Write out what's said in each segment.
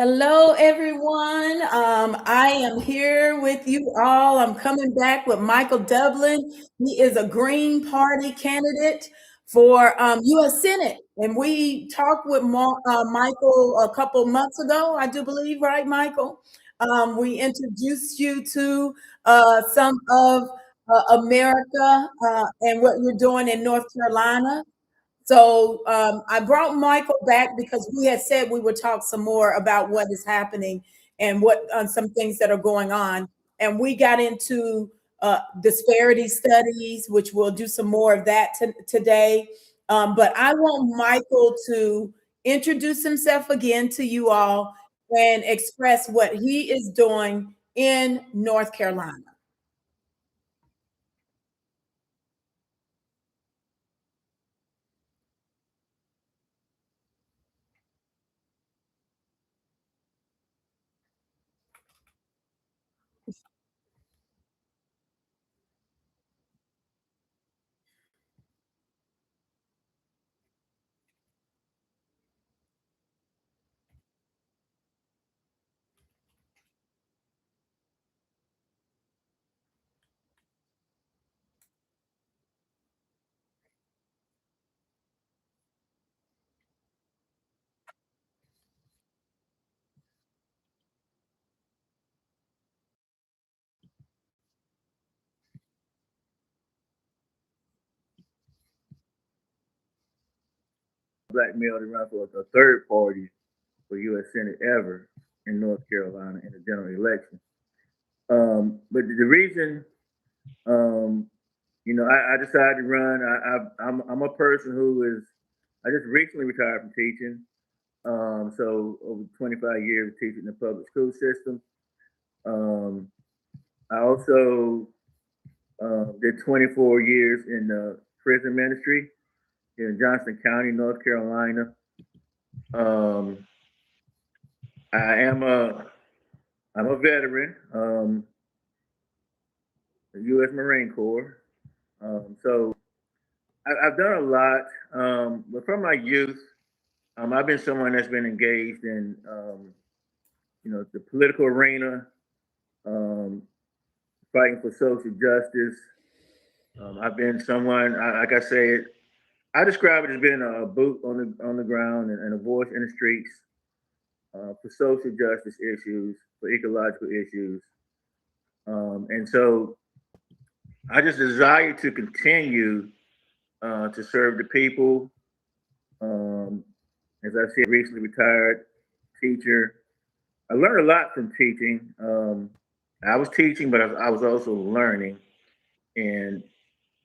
Hello, everyone. I am here with you all. I'm coming back with Michael Dublin. He is a Green Party candidate for U.S. Senate. And we talked with Michael a couple months ago, I do believe, right, Michael? We introduced you to some of America and what you're doing in North Carolina. So I brought Michael back because we had said we would talk some more about what is happening and what some things that are going on. And we got into disparity studies, which we'll do some more of that today. But I want Michael to introduce himself again to you all and express what he is doing in North Carolina. Black male to run for a third party for U.S. Senate ever in North Carolina in the general election. But the reason, um, I decided to run. I'm a person who is. I just recently retired from teaching. So over 25 years of teaching in the public school system. Um, I also did 24 years in the prison ministry in Johnson County, North Carolina. Um, I am I'm a veteran, the U.S. Marine Corps. So I've done a lot, but from my youth, I've been someone that's been engaged in, the political arena, um, fighting for social justice. I've been someone, like I said, I describe it as being a boot on the ground and a voice in the streets for social justice issues, for ecological issues, and so I just desire to continue to serve the people. Um, as I said, recently retired teacher. I learned a lot from teaching. I was teaching, but I was also learning. And,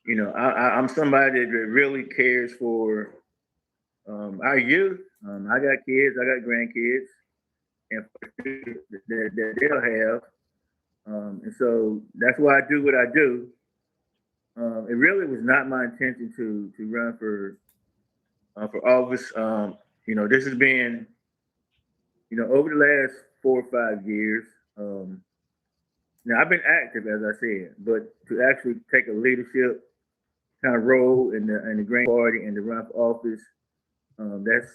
I'm somebody that really cares for our youth. I got kids, I got grandkids, and that they'll have. And so that's why I do what I do. It really was not my intention to run for office. This has been, over the last 4 or 5 years. Um, Now I've been active, as I said, but to actually take a leadership kind of role in the Green Party and to run for office, that's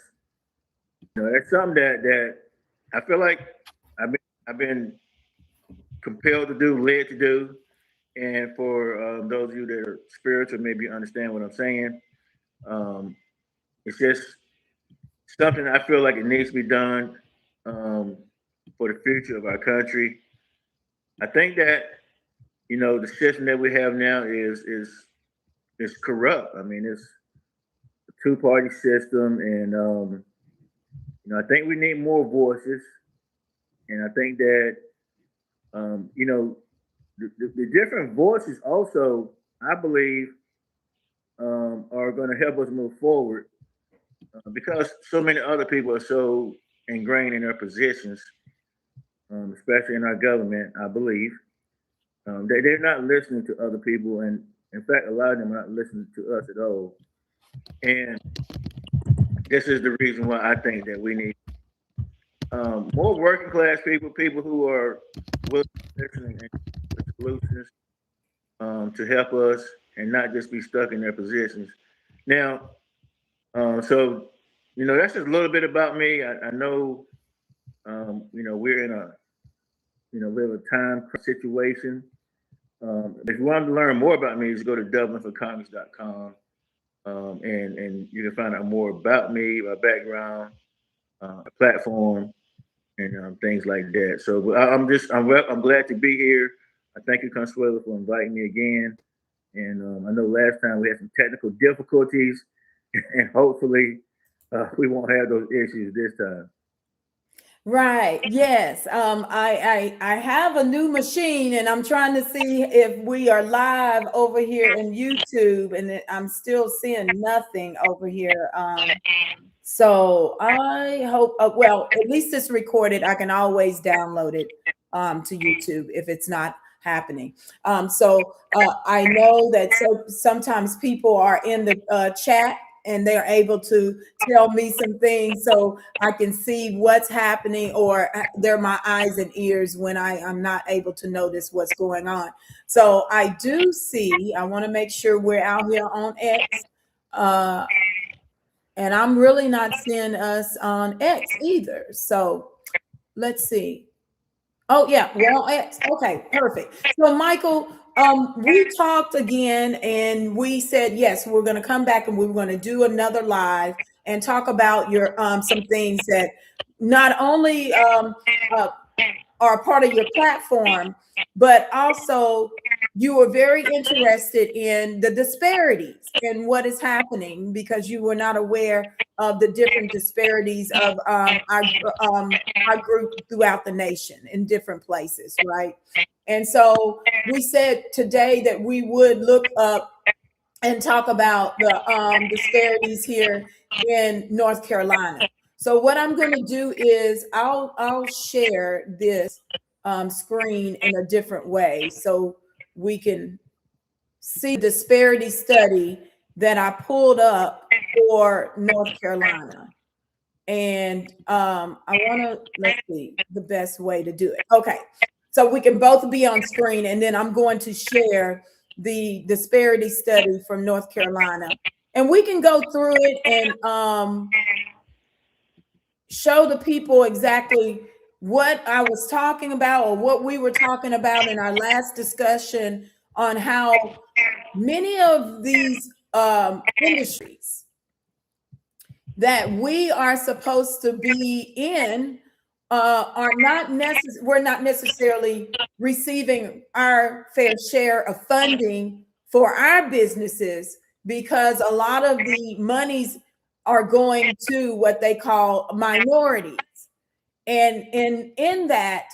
that's something that I feel like I've been compelled to do, led to do, and for those of you that are spiritual, maybe understand what I'm saying. Um, it's just something I feel like it needs to be done um, for the future of our country. I think that the system that we have now is corrupt. I mean, it's a two-party system, and I think we need more voices. And I think that the different voices also, I believe, are going to help us move forward because so many other people are so ingrained in their positions, especially in our government. I believe they're not listening to other people, and in fact, a lot of them are not listening to us at all. And this is the reason why I think that we need more working class people, people who are willing to listen and with solutions to help us and not just be stuck in their positions. Now, so that's just a little bit about me. I know we're in a we have a time situation. If you want to learn more about me, just go to dublinforcomics.com, and you can find out more about me, my background, platform, and things like that. So I'm glad to be here. I thank you, Conswello, for inviting me again. And I know last time we had some technical difficulties, and hopefully we won't have those issues this time. Right. Yes. I have a new machine, and I'm trying to see if we are live over here in YouTube, and I'm still seeing nothing over here. So I hope. Well, at least it's recorded. I can always download it to YouTube if it's not happening. I know that sometimes people are in the chat and they're able to tell me some things so I can see what's happening, or they're my eyes and ears when I'm not able to notice what's going on. So I do see, I want to make sure we're out here on X. And I'm really not seeing us on X either. So let's see. Oh yeah, well, okay, perfect. So Michael, we talked again, and we said yes, we're going to come back and we're going to do another live and talk about your some things that not only are part of your platform, but also you were very interested in the disparities and what is happening, because you were not aware of the different disparities of our group throughout the nation in different places, right? And so we said today that we would look up and talk about the disparities here in North Carolina. So what I'm going to do is I'll share this screen in a different way so we can see the disparity study that I pulled up for North Carolina. And I want to, let's see the best way to do it. Okay, so we can both be on screen, and then I'm going to share the disparity study from North Carolina, and we can go through it and show the people exactly what I was talking about, or what we were talking about in our last discussion on how many of these industries that we are supposed to be in are not we're not necessarily receiving our fair share of funding for our businesses, because a lot of the monies are going to what they call minorities. And in that,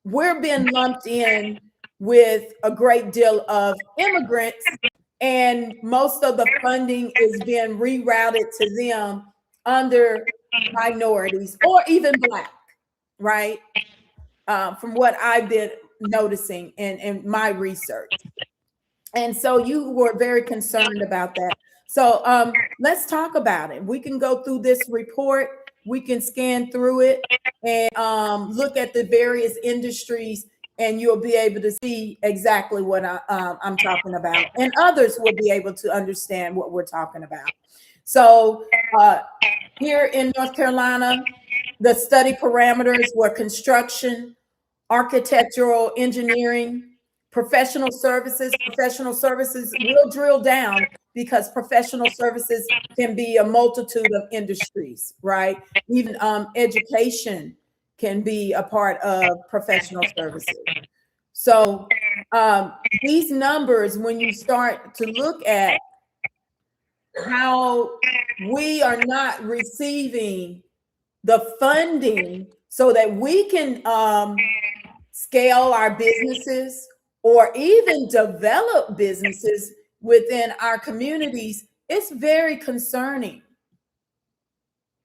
we're being lumped in with a great deal of immigrants, and most of the funding is being rerouted to them under minorities or even Black, right? From what I've been noticing in my research. And so you were very concerned about that. So let's talk about it. We can go through this report, we can scan through it and look at the various industries, and you'll be able to see exactly what I'm talking about. And others will be able to understand what we're talking about. So here in North Carolina, the study parameters were construction, architectural engineering, professional services. Professional services will drill down, because professional services can be a multitude of industries, right? Even education can be a part of professional services. So these numbers, when you start to look at how we are not receiving the funding so that we can scale our businesses or even develop businesses within our communities, it's very concerning.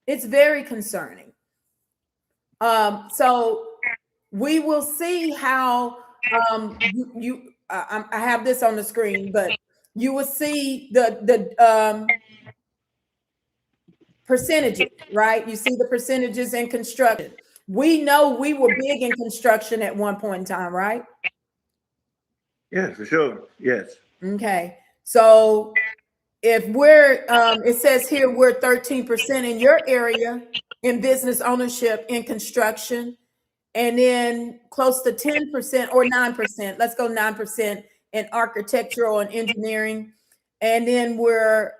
It's very concerning. So we will see how I have this on the screen, but you will see the percentages, right? You see the percentages in construction. We know we were big in construction at one point in time, right? Yeah, for sure. Yes. Okay. So if we're, it says here we're 13% in your area, in business ownership in construction, and then close to 10% or 9%. Let's go 9% in architectural and engineering. And then we're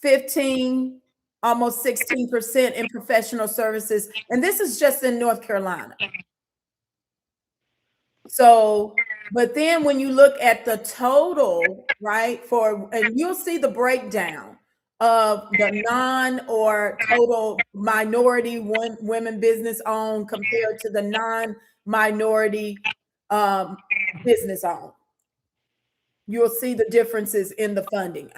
15, almost 16% in professional services. And this is just in North Carolina. So, but then when you look at the total, right, and you'll see the breakdown of the non or total minority women business owned compared to the non-minority business owned. You'll see the differences in the funding.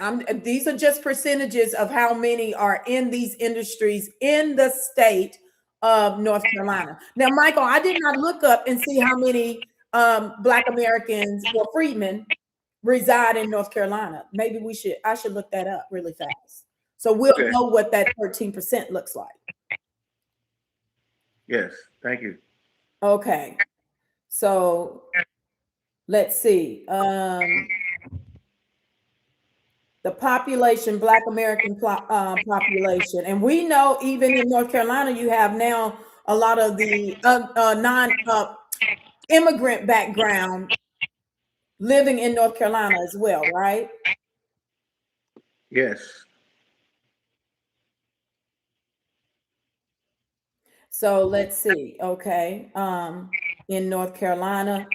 These are just percentages of how many are in these industries in the state of North Carolina. Now, Michael, I did not look up and see how many Black Americans or freedmen reside in North Carolina. Maybe I should look that up really fast. So we'll know what that 13% looks like. Yes, thank you. Okay. So let's see. The population, Black American population. And we know even in North Carolina, you have now a lot of the non-immigrant background living in North Carolina as well, right? Yes. So let's see. Okay. In North Carolina,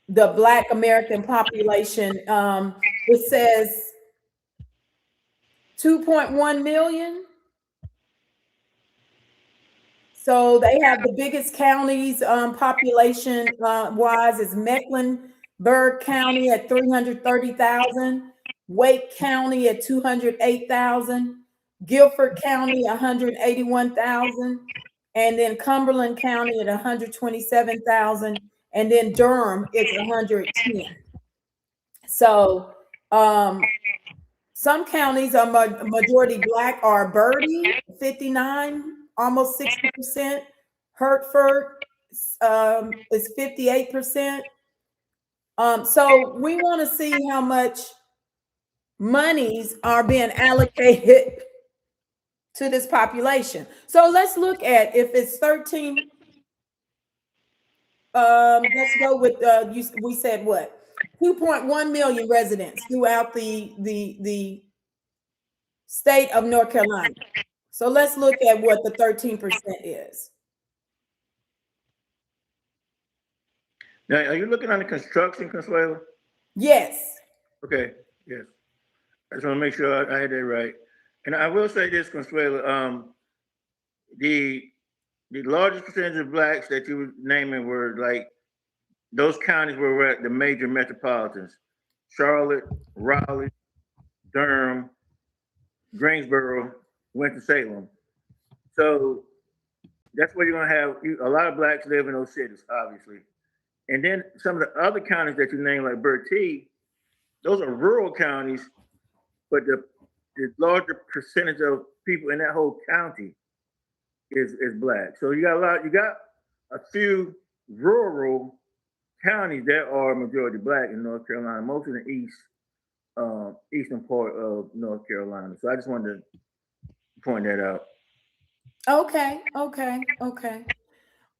the Black American population, it says 2.1 million. So they have the biggest counties population wise is Mecklenburg County at 330,000, Wake County at 208,000, Guilford County 181,000, and then Cumberland County at 127,000, and then Durham is 110. So some counties are majority Black are Bertie, 59, almost 60%. Hertford is 58%. So we want to see how much monies are being allocated to this population. So let's look at if it's 13. Let's go with we said what? 2.1 million residents throughout the state of North Carolina. So let's look at what the 13% is. Now, are you looking on the construction, Conswello? Yes. Okay, yes. I just want to make sure I had that right. And I will say this, Conswello, the largest percentage of Blacks that you were naming were like those counties were at the major metropolitans: Charlotte, Raleigh, Durham, Greensboro, Winston-Salem. So that's where you're gonna have a lot of Blacks live in those cities, obviously. And then some of the other counties that you named, like Bertie, those are rural counties, but the larger percentage of people in that whole county is Black. So you got a few rural counties that are majority Black in North Carolina, most in the eastern part of North Carolina. So I just wanted to point that out. Okay.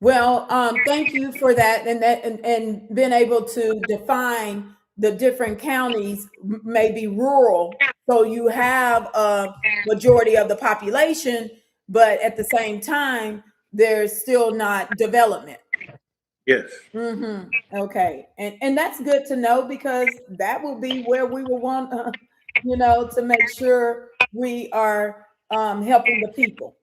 Well, thank you for that, and being able to define the different counties may be rural, so you have a majority of the population, but at the same time, there's still not development. Yes. Okay, and that's good to know, because that will be where we will want, to make sure we are helping the people.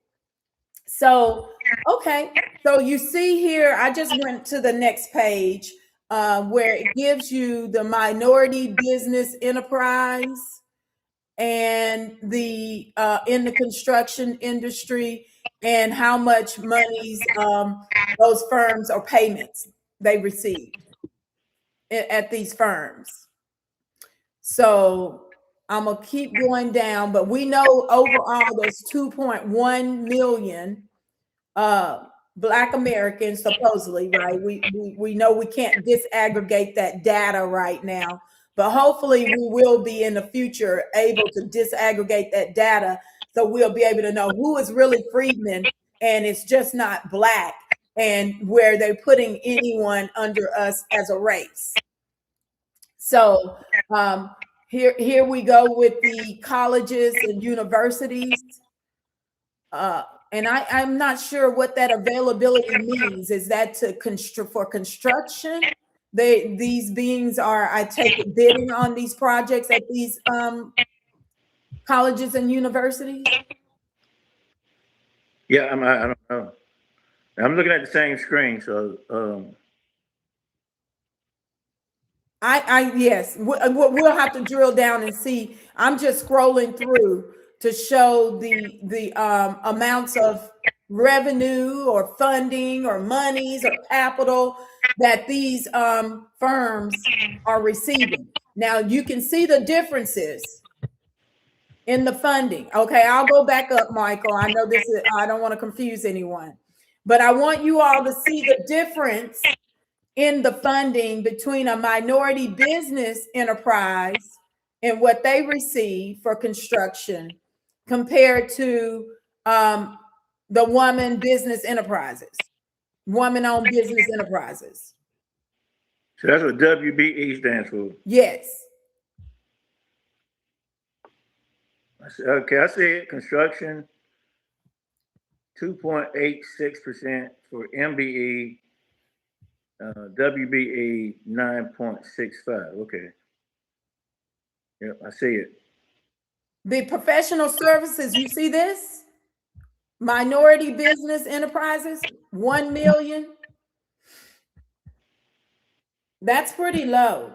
So, okay. So you see here, I just went to the next page where it gives you the minority business enterprise and the in the construction industry, and how much monies those firms or payments they receive at these firms. So I'm gonna keep going down, but we know overall there's 2.1 million Black Americans, supposedly, right? We know we can't disaggregate that data right now, but hopefully we will be in the future able to disaggregate that data So we'll be able to know who is really freedmen and it's just not Black, and where they're putting anyone under us as a race. So here we go with the colleges and universities. And I'm not sure what that availability means. Is that for construction? These beings are, I take it, bidding on these projects at these colleges and universities? Yeah, I don't know. I'm looking at the same screen, so Yes, we'll have to drill down and see. I'm just scrolling through to show the amounts of revenue or funding or monies or capital that these firms are receiving. Now you can see the differences in the funding. Okay, I'll go back up, Michael. I know this is, I don't want to confuse anyone, but I want you all to see the difference in the funding between a minority business enterprise and what they receive for construction compared to the woman business enterprises, woman-owned business enterprises. so that's what WBE stands for. Yes. Okay, I see it. Construction, 2.86% for MBE, WBE 9.65. Okay. Yep, I see it. The professional services, you see this? Minority business enterprises, 1 million. That's pretty low.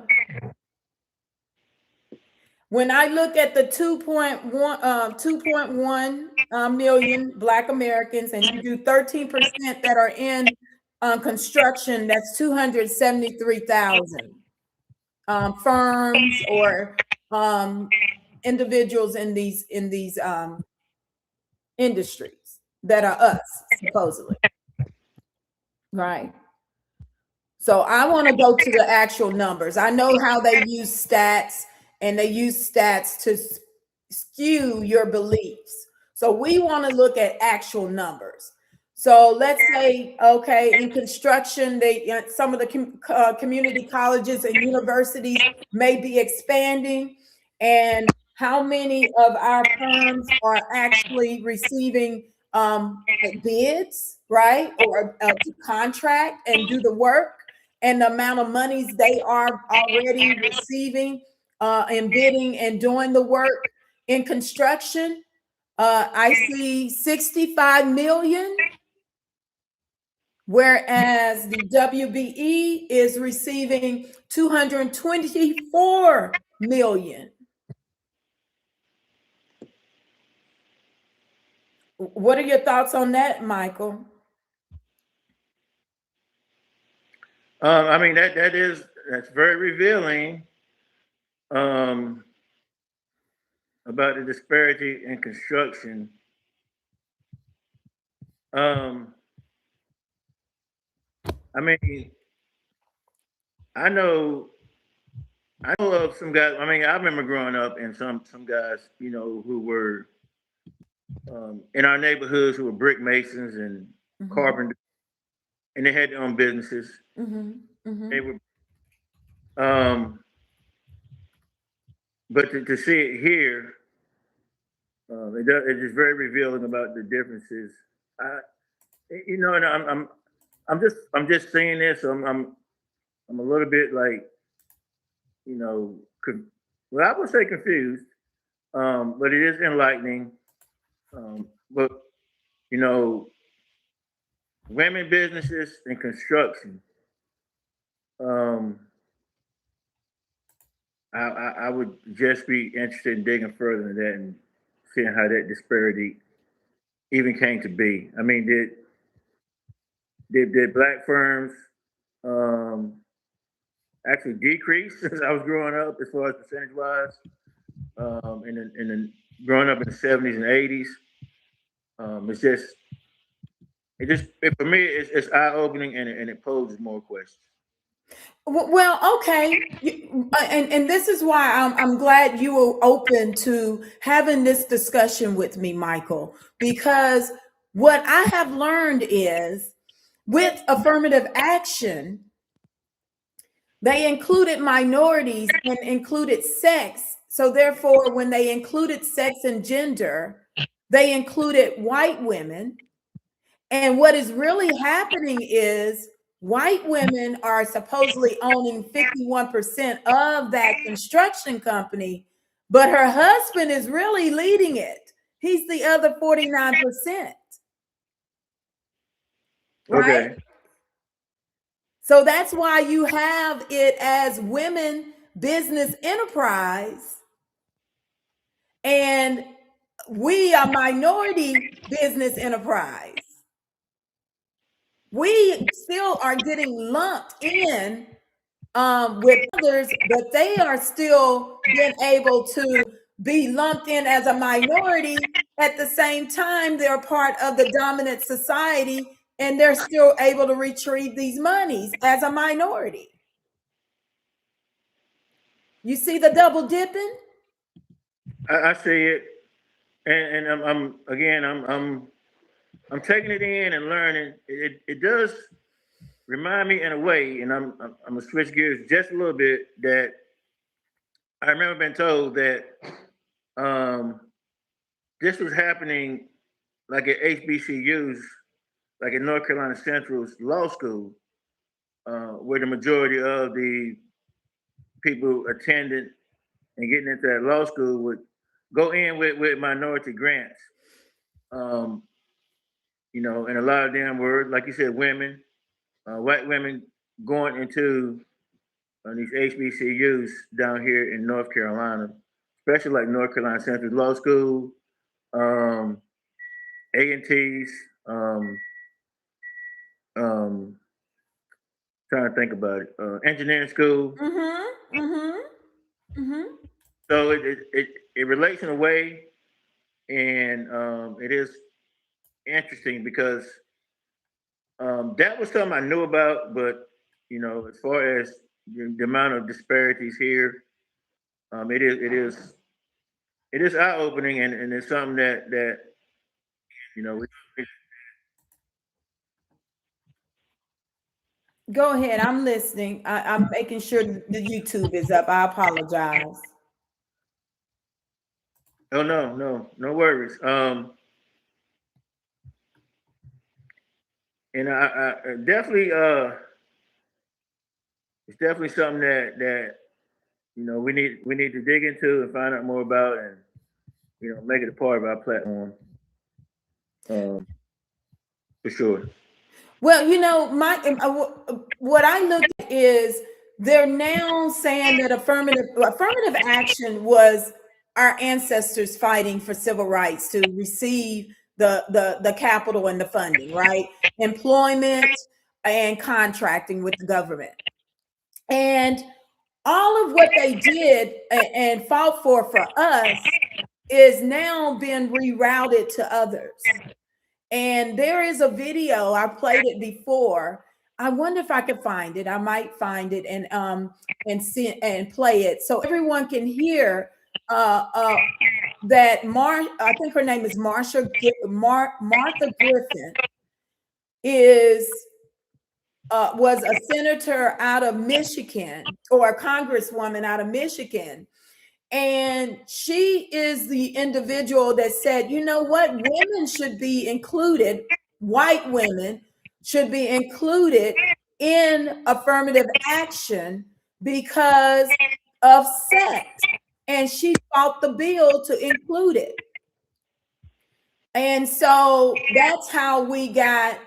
When I look at the 2.1 million Black Americans, and you do 13% that are in construction, that's 273,000 firms or individuals in these industries that are us, supposedly. Right. So I want to go to the actual numbers. I know how they use stats, and they use stats to skew your beliefs. So we want to look at actual numbers. So let's say, okay, in construction, some of the community colleges and universities may be expanding, and how many of our firms are actually receiving bids, right, or to contract and do the work, and the amount of monies they are already receiving in bidding and doing the work in construction. I see 65 million, whereas the WBE is receiving 224 million. What are your thoughts on that, Michael? I mean that's very revealing about the disparity in construction. I mean, I know of some guys. I mean, I remember growing up and some guys, you know, who were in our neighborhoods who were brick masons and carpenters, and they had their own businesses. They were, but to see it here, it's just very revealing about the differences. You know, and I'm just saying this. So I'm a little bit like, you know, well, I would say confused, but it is enlightening. But you know, women businesses and construction. I would just be interested in digging further into that and seeing how that disparity even came to be. I mean, did Black firms actually decrease since I was growing up as far as percentage wise? In growing up in the 70s and 80s, for me it's eye opening, and it poses more questions. Well, okay. And this is why I'm glad you were open to having this discussion with me, Michael, because what I have learned is with affirmative action, they included minorities and included sex. So therefore, when they included sex and gender, they included white women. And what is really happening is white women are supposedly owning 51% of that construction company, but her husband is really leading it. He's the other 49%, right? Okay. So that's why you have it as women business enterprise, and we are minority business enterprise. We still are getting lumped in with others, but they are still being able to be lumped in as a minority. At the same time, they're part of the dominant society and they're still able to retrieve these monies as a minority. You see the double dipping? I see it, and I'm again, I'm taking it in and learning. It does remind me in a way, and I'm gonna switch gears just a little bit. That I remember being told that um, this was happening like at HBCUs, like at North Carolina Central's law school, where the majority of the people attending and getting into that law school would go in with minority grants. Um, and a lot of them were, like you said, women, white women going into these HBCUs down here in North Carolina, especially like North Carolina Central Law School, um, A&T's, um, trying to think about it, engineering school. Mm-hmm. Mm-hmm. Mm-hmm. So it relates in a way, and it is interesting because that was something I knew about, but as far as the amount of disparities here, it is eye opening, and it's something that you know. Go ahead. I'm listening. I'm making sure the YouTube is up. I apologize. Oh no, no worries. And I definitely it's definitely something that we need to dig into and find out more about, and make it a part of our platform, um, for sure. Well, what I look at is they're now saying that affirmative action was our ancestors fighting for civil rights to receive the capital and the funding, right? Employment and contracting with the government. And all of what they did and fought for us is now being rerouted to others. And there is a video, I played it before. I wonder if I could find it. I might find it and see and play it so everyone can hear that I think her name is Martha Griffin is was a senator out of Michigan, or a congresswoman out of Michigan. And she is the individual that said, you know what, women should be included, white women should be included in affirmative action because of sex. And she fought the bill to include it. And so that's how we got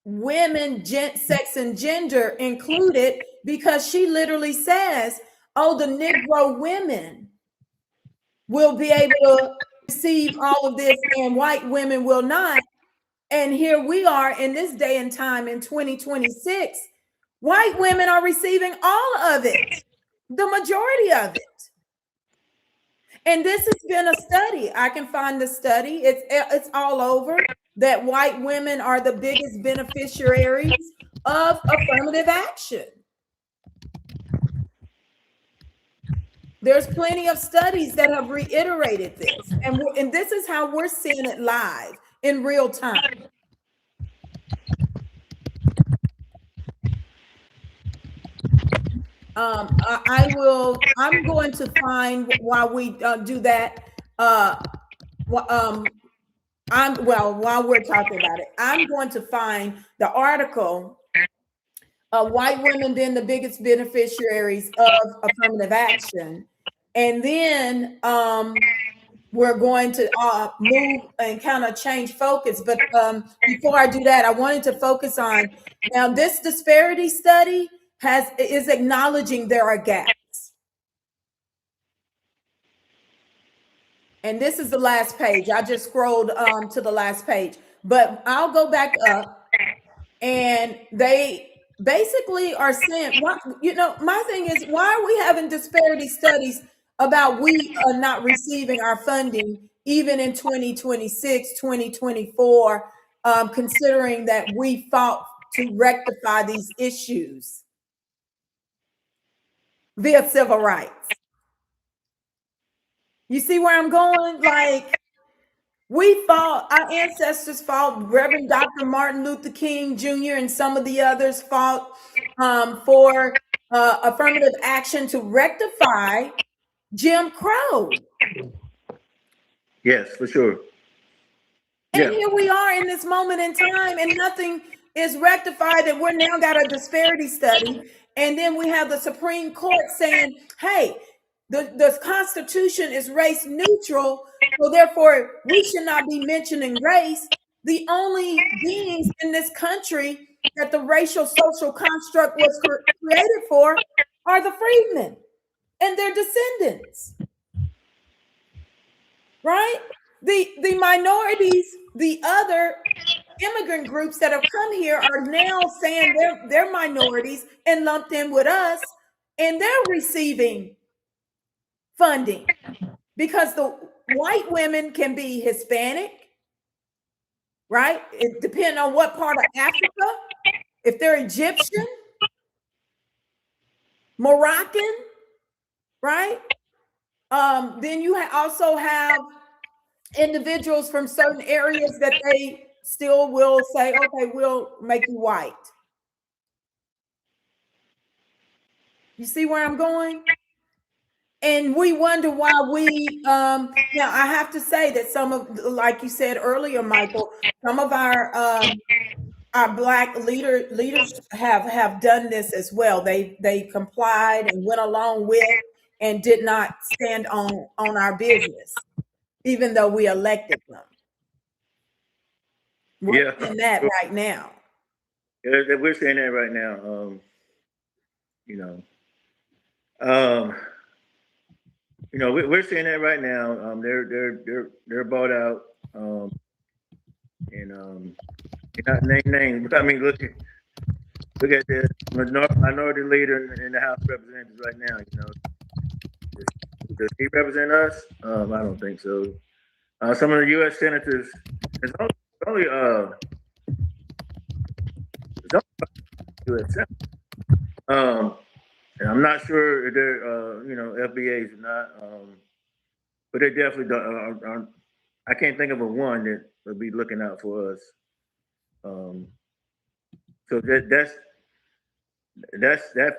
women, sex, and gender included, because she literally says, oh, the Negro women will be able to receive all of this and white women will not. And here we are in this day and time in 2026, white women are receiving all of it, the majority of it. And this has been a study. I can find the study. It's all over, that white women are the biggest beneficiaries of affirmative action. There's plenty of studies that have reiterated this, and this is how we're seeing it live in real time. I'm going to find while we do that. wh- um, while we're talking about it, I'm going to find the article. White women being the biggest beneficiaries of affirmative action, and then we're going to move and kind of change focus. But before I do that, I wanted to focus on now this disparity study is acknowledging there are gaps. And this is the last page. I just scrolled to the last page, but I'll go back up, and they basically are saying, why, my thing is, why are we having disparity studies about we are not receiving our funding even in 2026, 2024, considering that we fought to rectify these issues via civil rights? You see where I'm going? Like, we fought, our ancestors fought, Reverend Dr. Martin Luther King Jr. and some of the others fought for affirmative action to rectify Jim Crow. Yes, for sure. And here we are in this moment in time, and nothing is rectified, and we're now got a disparity study. And then we have the Supreme Court saying, hey, the Constitution is race neutral, so therefore we should not be mentioning race. The only beings in this country that the racial social construct was created for are the freedmen and their descendants. Right? The minorities, the other immigrant groups that have come here are now saying they're minorities and lumped in with us, and they're receiving funding because the white women can be Hispanic, right? It depends on what part of Africa. If they're Egyptian, Moroccan, right? Then you also have individuals from certain areas that they still will say, okay, we'll make you white. You see where I'm going? And we wonder why we now I have to say that some of, like you said earlier, Michael, some of our black leaders have done this as well. They complied and went along with and did not stand on our business, even though we elected them. We're in that right now. Yeah, we're saying that right now. We're seeing that right now. They're bought out, and not name names, but I mean, look at the minority leader in the House of Representatives right now. Does he represent us? I don't think so. Some of the U.S. senators, it's only U.S. senators. And I'm not sure if they're FBAs or not, but they definitely don't. I can't think of a one that would be looking out for us. So that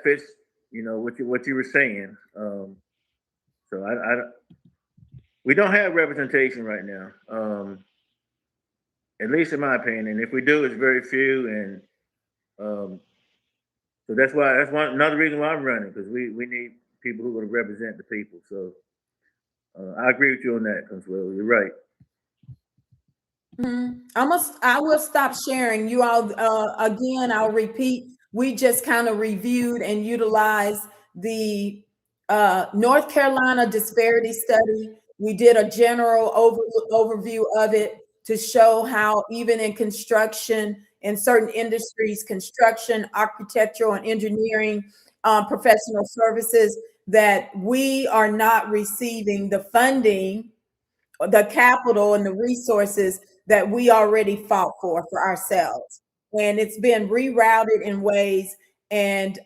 fits, what you were saying. So we don't have representation right now, at least in my opinion. And if we do, it's very few, and so that's another reason why I'm running, because we need people who are going to represent the people. So I agree with you on that, Conswello. You're right. I will stop sharing. You all, again, I'll repeat. We just kind of reviewed and utilized the North Carolina disparity study. We did a general overview of it to show how even in construction, in certain industries, construction, architectural, and engineering, professional services, that we are not receiving the funding, the capital, and the resources that we already fought for ourselves. And it's been rerouted in ways, and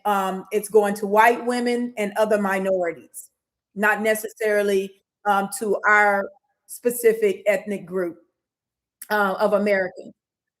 it's going to white women and other minorities. not necessarily to our specific ethnic group of Americans.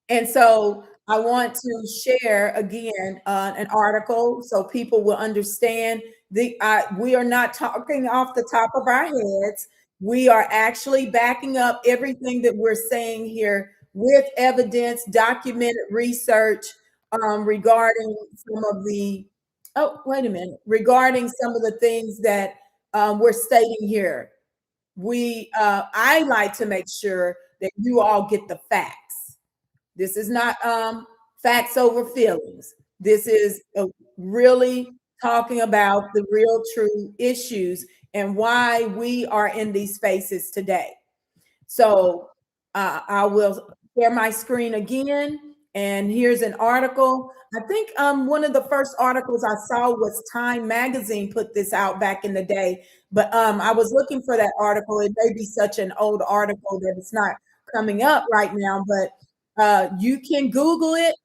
And so I want to share again an article so people will understand we are not talking off the top of our heads. We are actually backing up everything that we're saying here with evidence, documented research regarding some of the, oh, wait a minute, regarding some of the things that we're stating here. I like to make sure that you all get the facts. This is not facts over feelings. This is really talking about the real true issues and why we are in these spaces today. So I will share my screen again. And here's an article. I think one of the first articles I saw was Time Magazine put this out back in the day. But I was looking for that article. It may be such an old article that it's not coming up right now, but you can Google it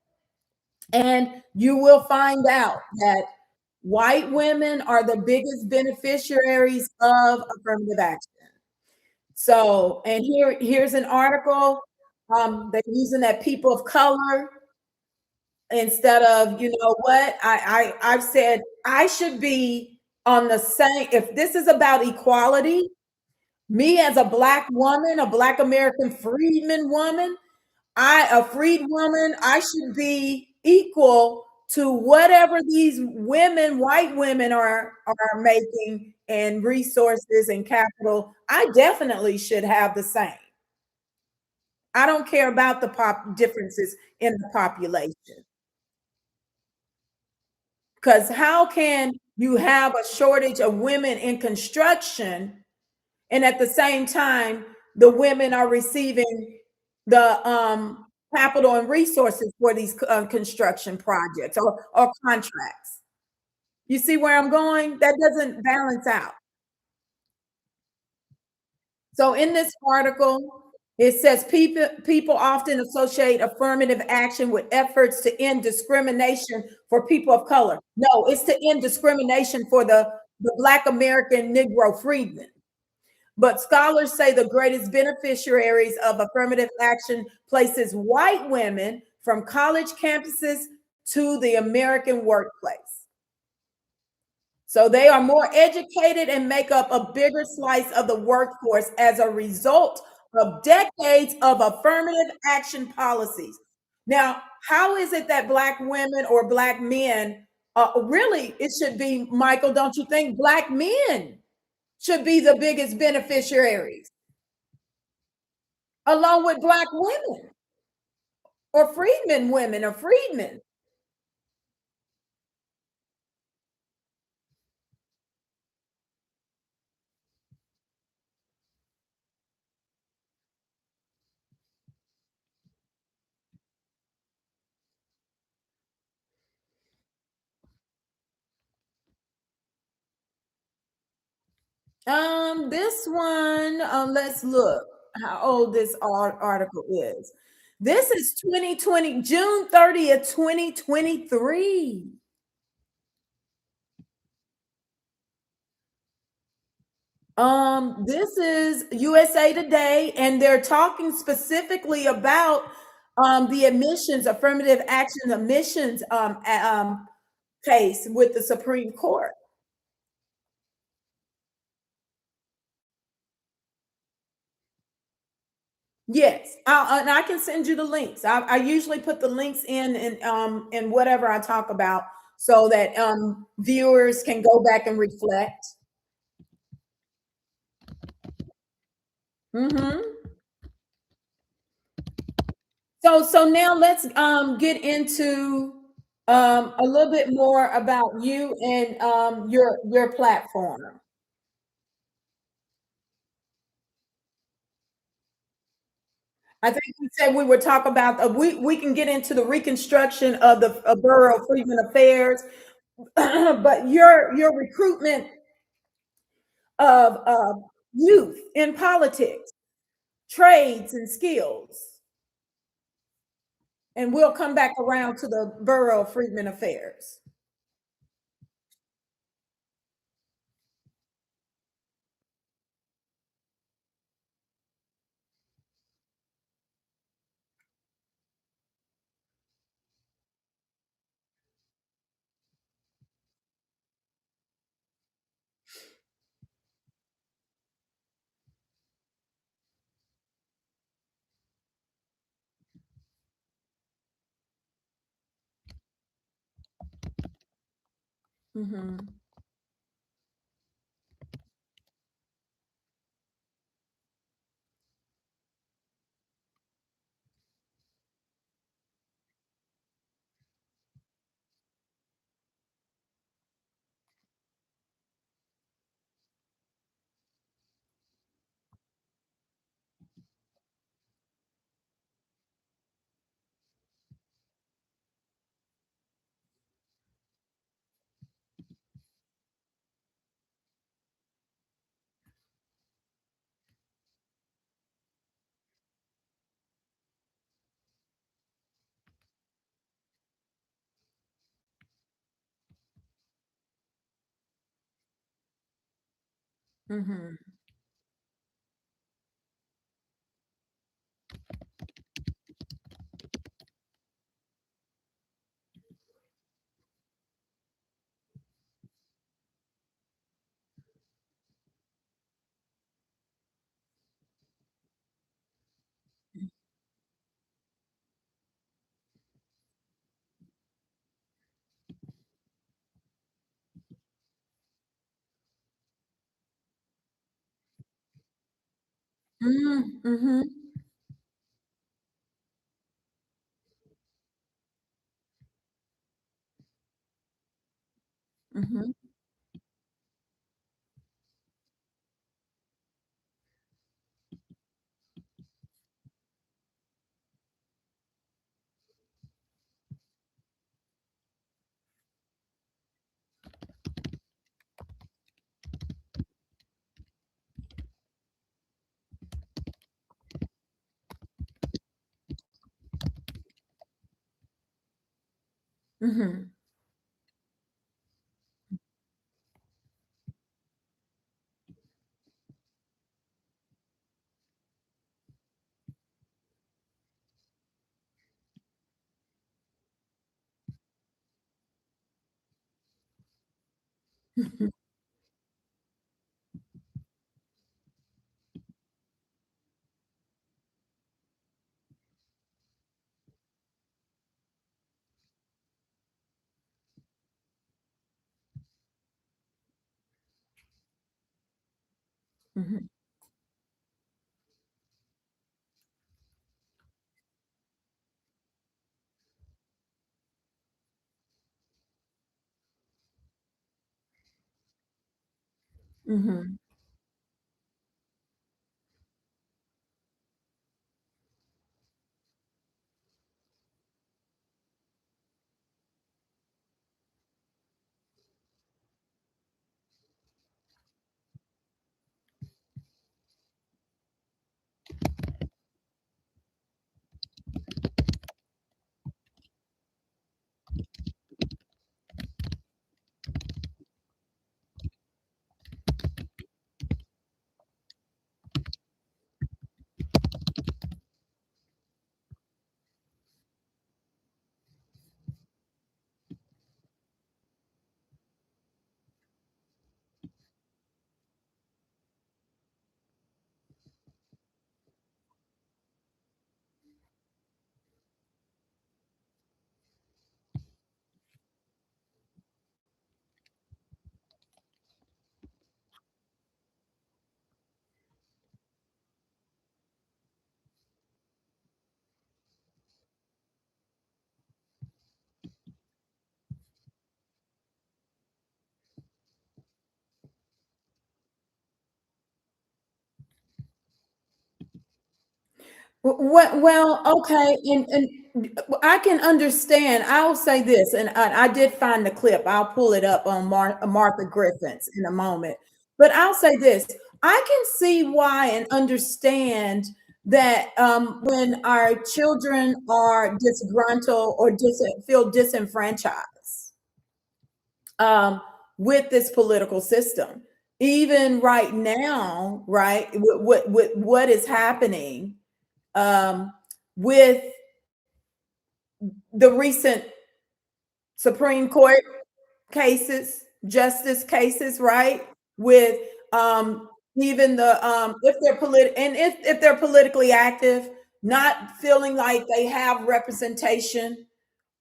and you will find out that white women are the biggest beneficiaries of affirmative action. So, and here's an article. They're using that people of color instead of, you know what? I've said I should be on the same. If this is about equality, me as a black woman, a black American freedman woman, a freed woman, I should be equal to whatever these women, white women are making and resources and capital. I definitely should have the same. I don't care about the differences in the population. Because how can you have a shortage of women in construction and at the same time the women are receiving the capital and resources for these construction projects or contracts? You see where I'm going? That doesn't balance out. So in this article, it says people often associate affirmative action with efforts to end discrimination for people of color. No, it's to end discrimination for the Black American Negro freedmen. But scholars say the greatest beneficiaries of affirmative action places white women from college campuses to the American workplace. So they are more educated and make up a bigger slice of the workforce as a result of decades of affirmative action policies. Now, how is it that Black women or Black men, really, it should be, Michael, don't you think Black men should be the biggest beneficiaries along with Black women or freedmen women or freedmen? This one, let's look how old this article is. This is 2020, June 30th, 2023. This is USA Today, and they're talking specifically about the emissions, affirmative action emissions case with the Supreme Court. Yes, and I can send you the links. I usually put the links in whatever I talk about so that viewers can go back and reflect. Hmm. So now let's get into a little bit more about you and your platform. I think we said we would talk about we can get into the reconstruction of the Borough of Freedmen Affairs, but your recruitment of youth in politics, trades, and skills. And we'll come back around to the Borough of Freedmen Affairs. Mhm. Mhm. Mm, mhm, mhm, mhm, mhm, mhm, mhm, well, okay, and I can understand. I'll say this, and I did find the clip. I'll pull it up on Martha Griffin's in a moment. But I'll say this: I can see why and understand that when our children are disgruntled or feel disenfranchised um, with this political system, even right now, right? With what is happening um, with the recent Supreme Court cases, justice cases, right? With even the if they're if they're politically active, not feeling like they have representation.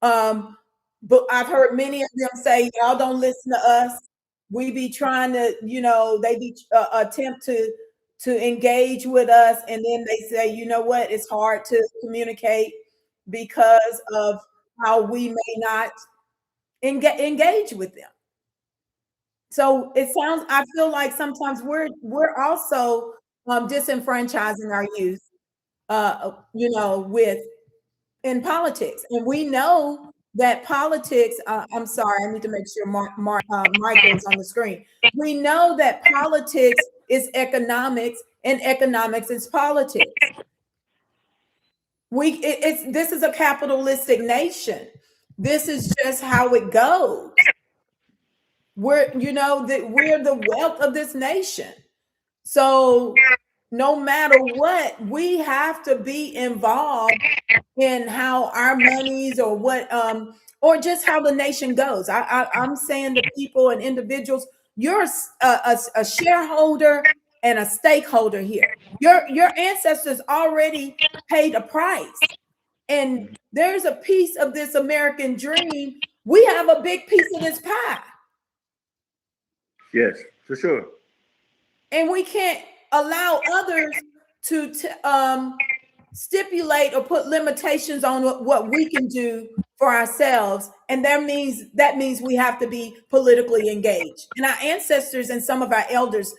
Um, but I've heard many of them say, "Y'all don't listen to us. We be trying to, they be attempt to engage with us, and then they say, you know what? It's hard to communicate because of how we may not engage with them." So it sounds. I feel like sometimes we're also disenfranchising our youth, with in politics. And we know that politics, I'm sorry, I need to make sure Michael is on the screen. We know that politics is economics and economics is politics. This is a capitalistic nation. This is just how it goes. We're the wealth of this nation. So no matter what, we have to be involved in how our monies or just how the nation goes. I'm saying to people and individuals, you're a shareholder and a stakeholder here. Your ancestors already paid a price, and there's a piece of this American dream. We have a big piece of this pie. Yes, for sure. And we can't allow others to stipulate or put limitations on what we can do for ourselves, and that means we have to be politically engaged. And our ancestors and some of our elders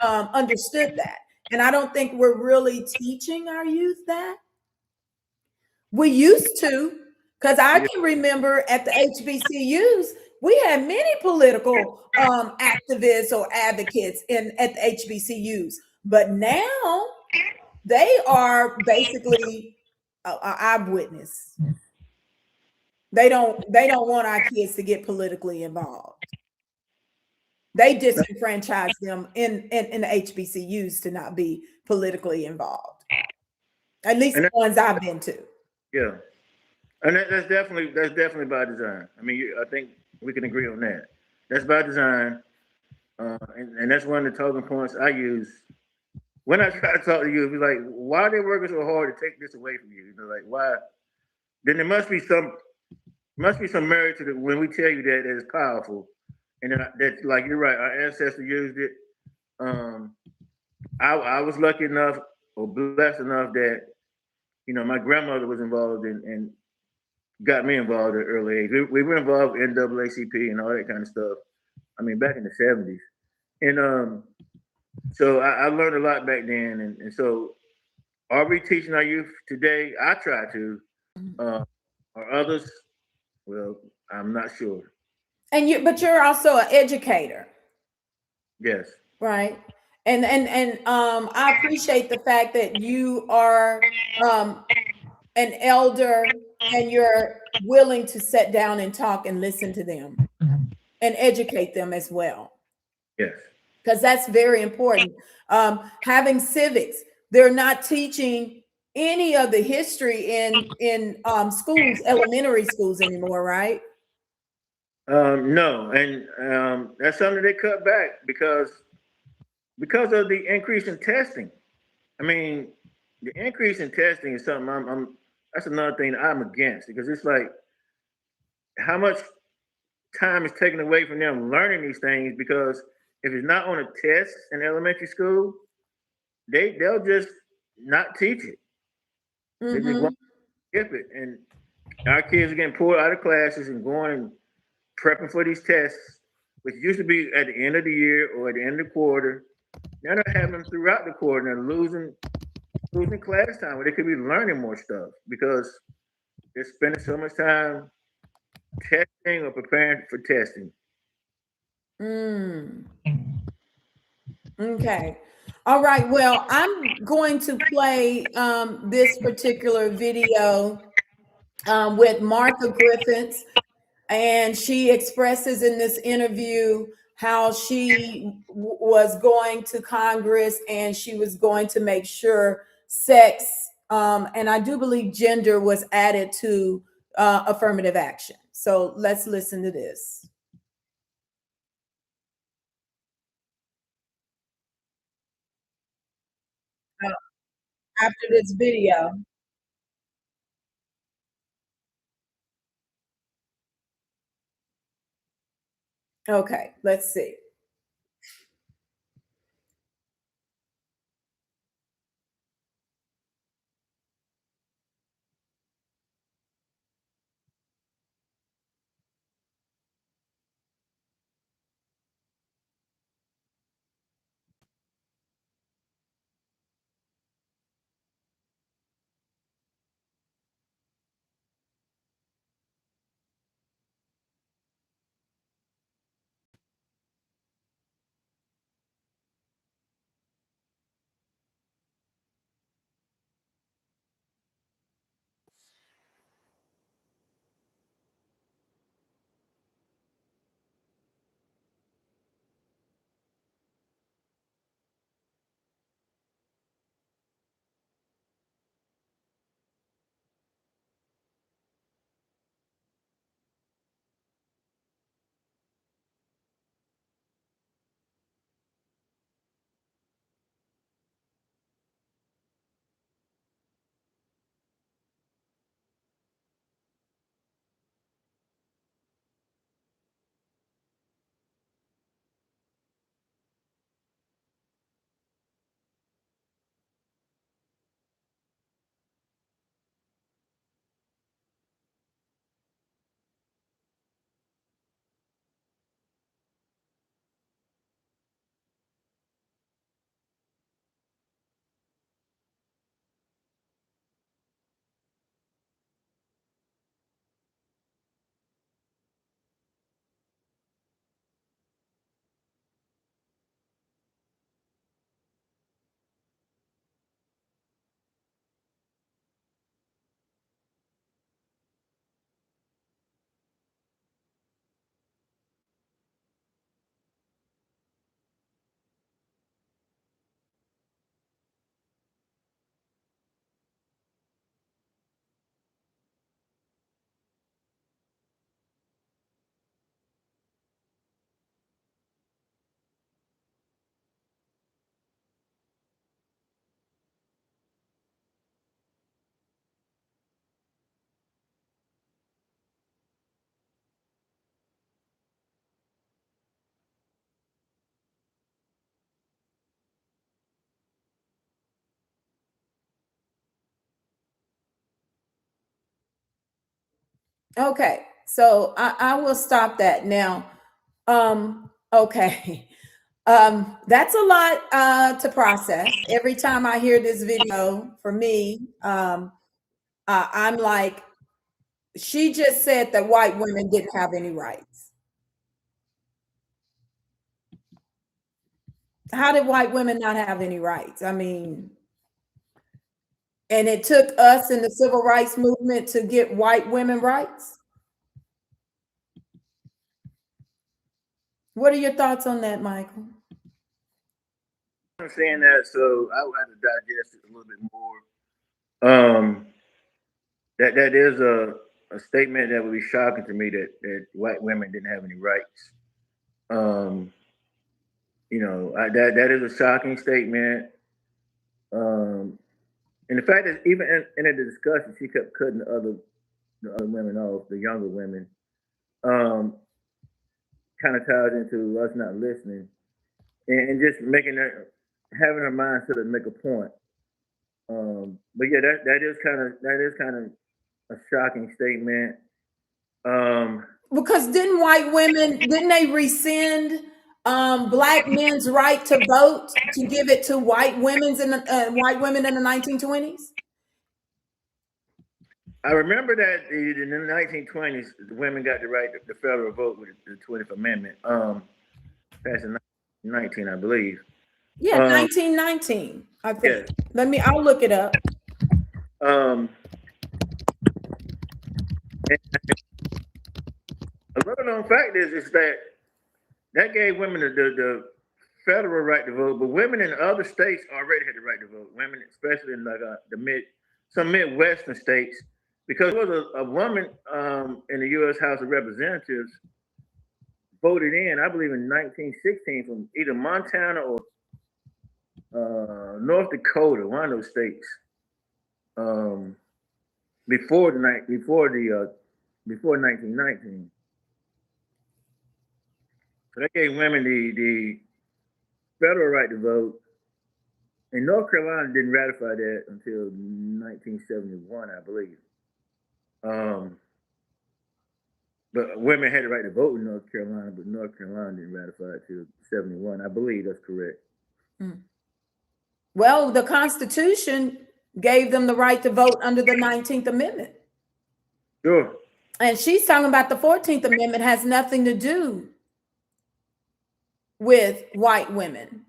understood that, and I don't think we're really teaching our youth that. We used to, because I Yeah. can remember at the HBCUs, we had many political activists or advocates at the HBCUs, but now they are basically eyewitness. They don't want our kids to get politically involved. They disenfranchise them in the HBCUs to not be politically involved. At least And the ones I've been to. yeah, and that's definitely by design. I mean, I think we can agree on that. That's by design, and that's one of the talking points I use when I try to talk to you. Be like, why are they working so hard to take this away from you? Like, why? Then there must be some merit to when we tell you that it's powerful, and then that, like, you're right. Our ancestors used it. Um, I was lucky enough or blessed enough that my grandmother was involved and got me involved at an early age. We were involved in NAACP and all that kind of stuff. I mean, back in the '70s, and so I learned a lot back then. And so, are we teaching our youth today? I try to. Or others? Well, I'm not sure. But you're also an educator, Yes. right? And I appreciate the fact that you are an elder and you're willing to sit down and talk and listen to them and educate them as well, Yes. because that's very important. Having civics, they're not teaching any of the history in schools, elementary schools anymore, right? No, and that's something they cut back because of the increase in testing. I mean, the increase in testing is something that's another thing I'm against, because it's like how much time is taken away from them learning these things, because if it's not on a test in elementary school, they'll just not teach it. They just won't Mm-hmm. skip it, and our kids are getting pulled out of classes and going and prepping for these tests, which used to be at the end of the year or at the end of the quarter. Now they're having them throughout the quarter and they're losing class time where they could be learning more stuff because they're spending so much time testing or preparing for testing. Mm. Okay. All right. Well, I'm going to play this particular video with Martha Griffiths, and she expresses in this interview how she was going to Congress and she was going to make sure sex, and I do believe gender, was added to affirmative action. So let's listen to this. Uh, After this video. Okay, let's see. Okay, so I will stop that now. Okay. That's a lot to process. Every time I hear this video, for me, I'm like, she just said that white women didn't have any rights. How did white women not have any rights? I mean, and it took us in the civil rights movement to get white women rights. What are your thoughts on that, Michael? I'm saying that, so I would have to digest it a little bit more. That is a statement that would be shocking to me that white women didn't have any rights. Um, that is a shocking statement. Um, and the fact that even in the discussion, she kept cutting the other women off, the younger women. Um, Kind of ties into us not listening and just making her having her mind sort of make a point. But yeah, that is kind of a shocking statement. Um, Because didn't they rescind black men's right to vote to give it to white women in the 1920s? I remember that in the 1920s, the women got the right the federal vote with the 20th Amendment, passed in 19, I believe. Yeah, Um, 1919, I yeah. think. I'll look it up. Um, and a little known fact is that gave women the federal right to vote, but women in other states already had the right to vote. Women, especially in like some Midwestern states, because there was a woman in the U.S. House of Representatives voted in, I believe, in 1916 from either Montana or North Dakota, one of those states. Um, before the night before 1919. So they gave women the federal right to vote. And North Carolina didn't ratify that until 1971, I believe. Um, but women had the right to vote in North Carolina, but North Carolina didn't ratify it till 71. I believe that's correct. Mm. Well, the Constitution gave them the right to vote under the 19th Amendment. Sure. And she's talking about the 14th Amendment has nothing to do with white women.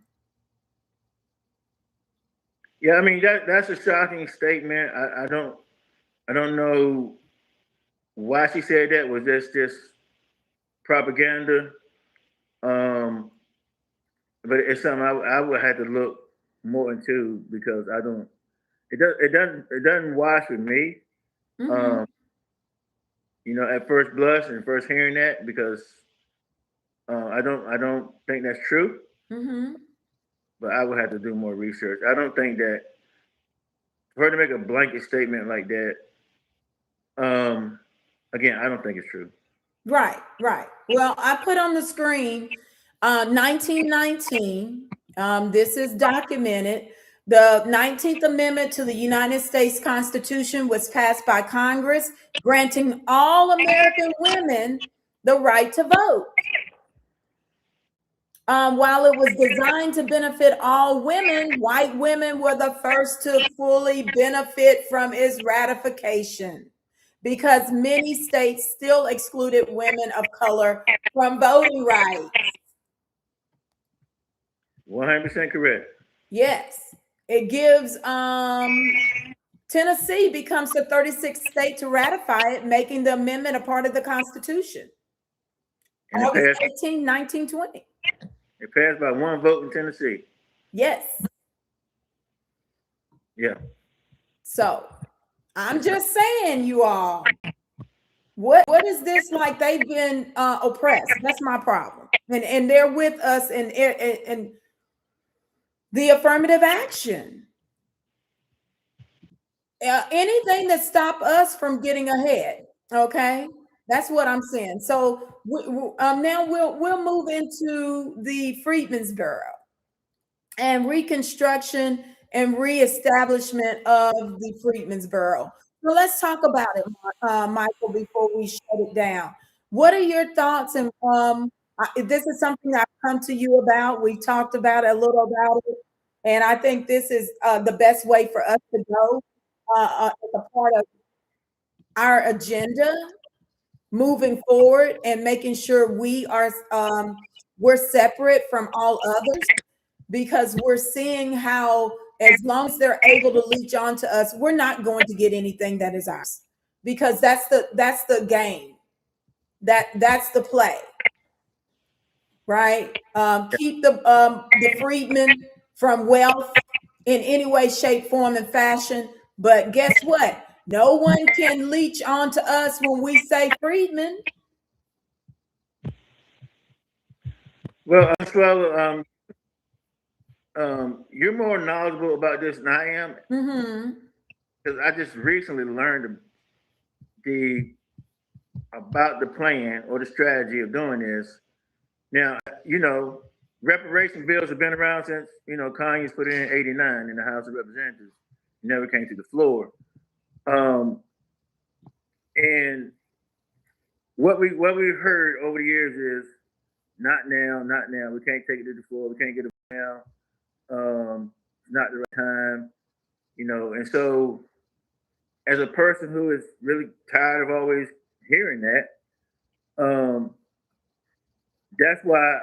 Yeah, I mean that's a shocking statement. I don't know why she said that. Was this just propaganda? Um, but it's something I would have to look more into because I don't. It doesn't wash with me. Mm-hmm. Um, at first blush and first hearing that because I don't think that's true. Mm-hmm. But I would have to do more research. I don't think that for her to make a blanket statement like that. Um, Again, I don't think it's true. Right, right. Well, I put on the screen 1919. This is documented. The 19th Amendment to the United States Constitution was passed by Congress, granting all American women the right to vote. While it was designed to benefit all women, white women were the first to fully benefit from its ratification because many states still excluded women of color from voting rights. 100% correct. Yes, it gives Tennessee becomes the 36th state to ratify it, making the amendment a part of the Constitution. And August 18, 1920. it passed by one vote in Tennessee. Yes. Yeah. So I'm just saying, you all, what is this like? They've been oppressed. That's my problem, and they're with us in the affirmative action. Anything that stop us from getting ahead. Okay, that's what I'm saying. So now we'll move into the Freedmen's Bureau and reconstruction and reestablishment of the Freedmen's Bureau. So let's talk about it, Michael, before we shut it down. What are your thoughts? And this is something I've come to you about. We talked about it, a little about it, and I think this is the best way for us to go as a part of our agenda moving forward and making sure we are we're separate from all others because we're seeing how as long as they're able to leech onto us, we're not going to get anything that is ours because that's the game. That's the play, right? Keep the freedmen from wealth in any way, shape, form, and fashion. But guess what? No one can leech onto us when we say freedmen. Well, Conswello, you're more knowledgeable about this than I am Mm-hmm. because I just recently learned the about the plan or the strategy of doing this. Now, reparation bills have been around since Conyers put it in '89 in the House of Representatives. It never came to the floor. And what we've heard over the years is not now, not now. We can't take it to the floor. We can't get it now. It's not the right time, And so, as a person who is really tired of always hearing that, that's why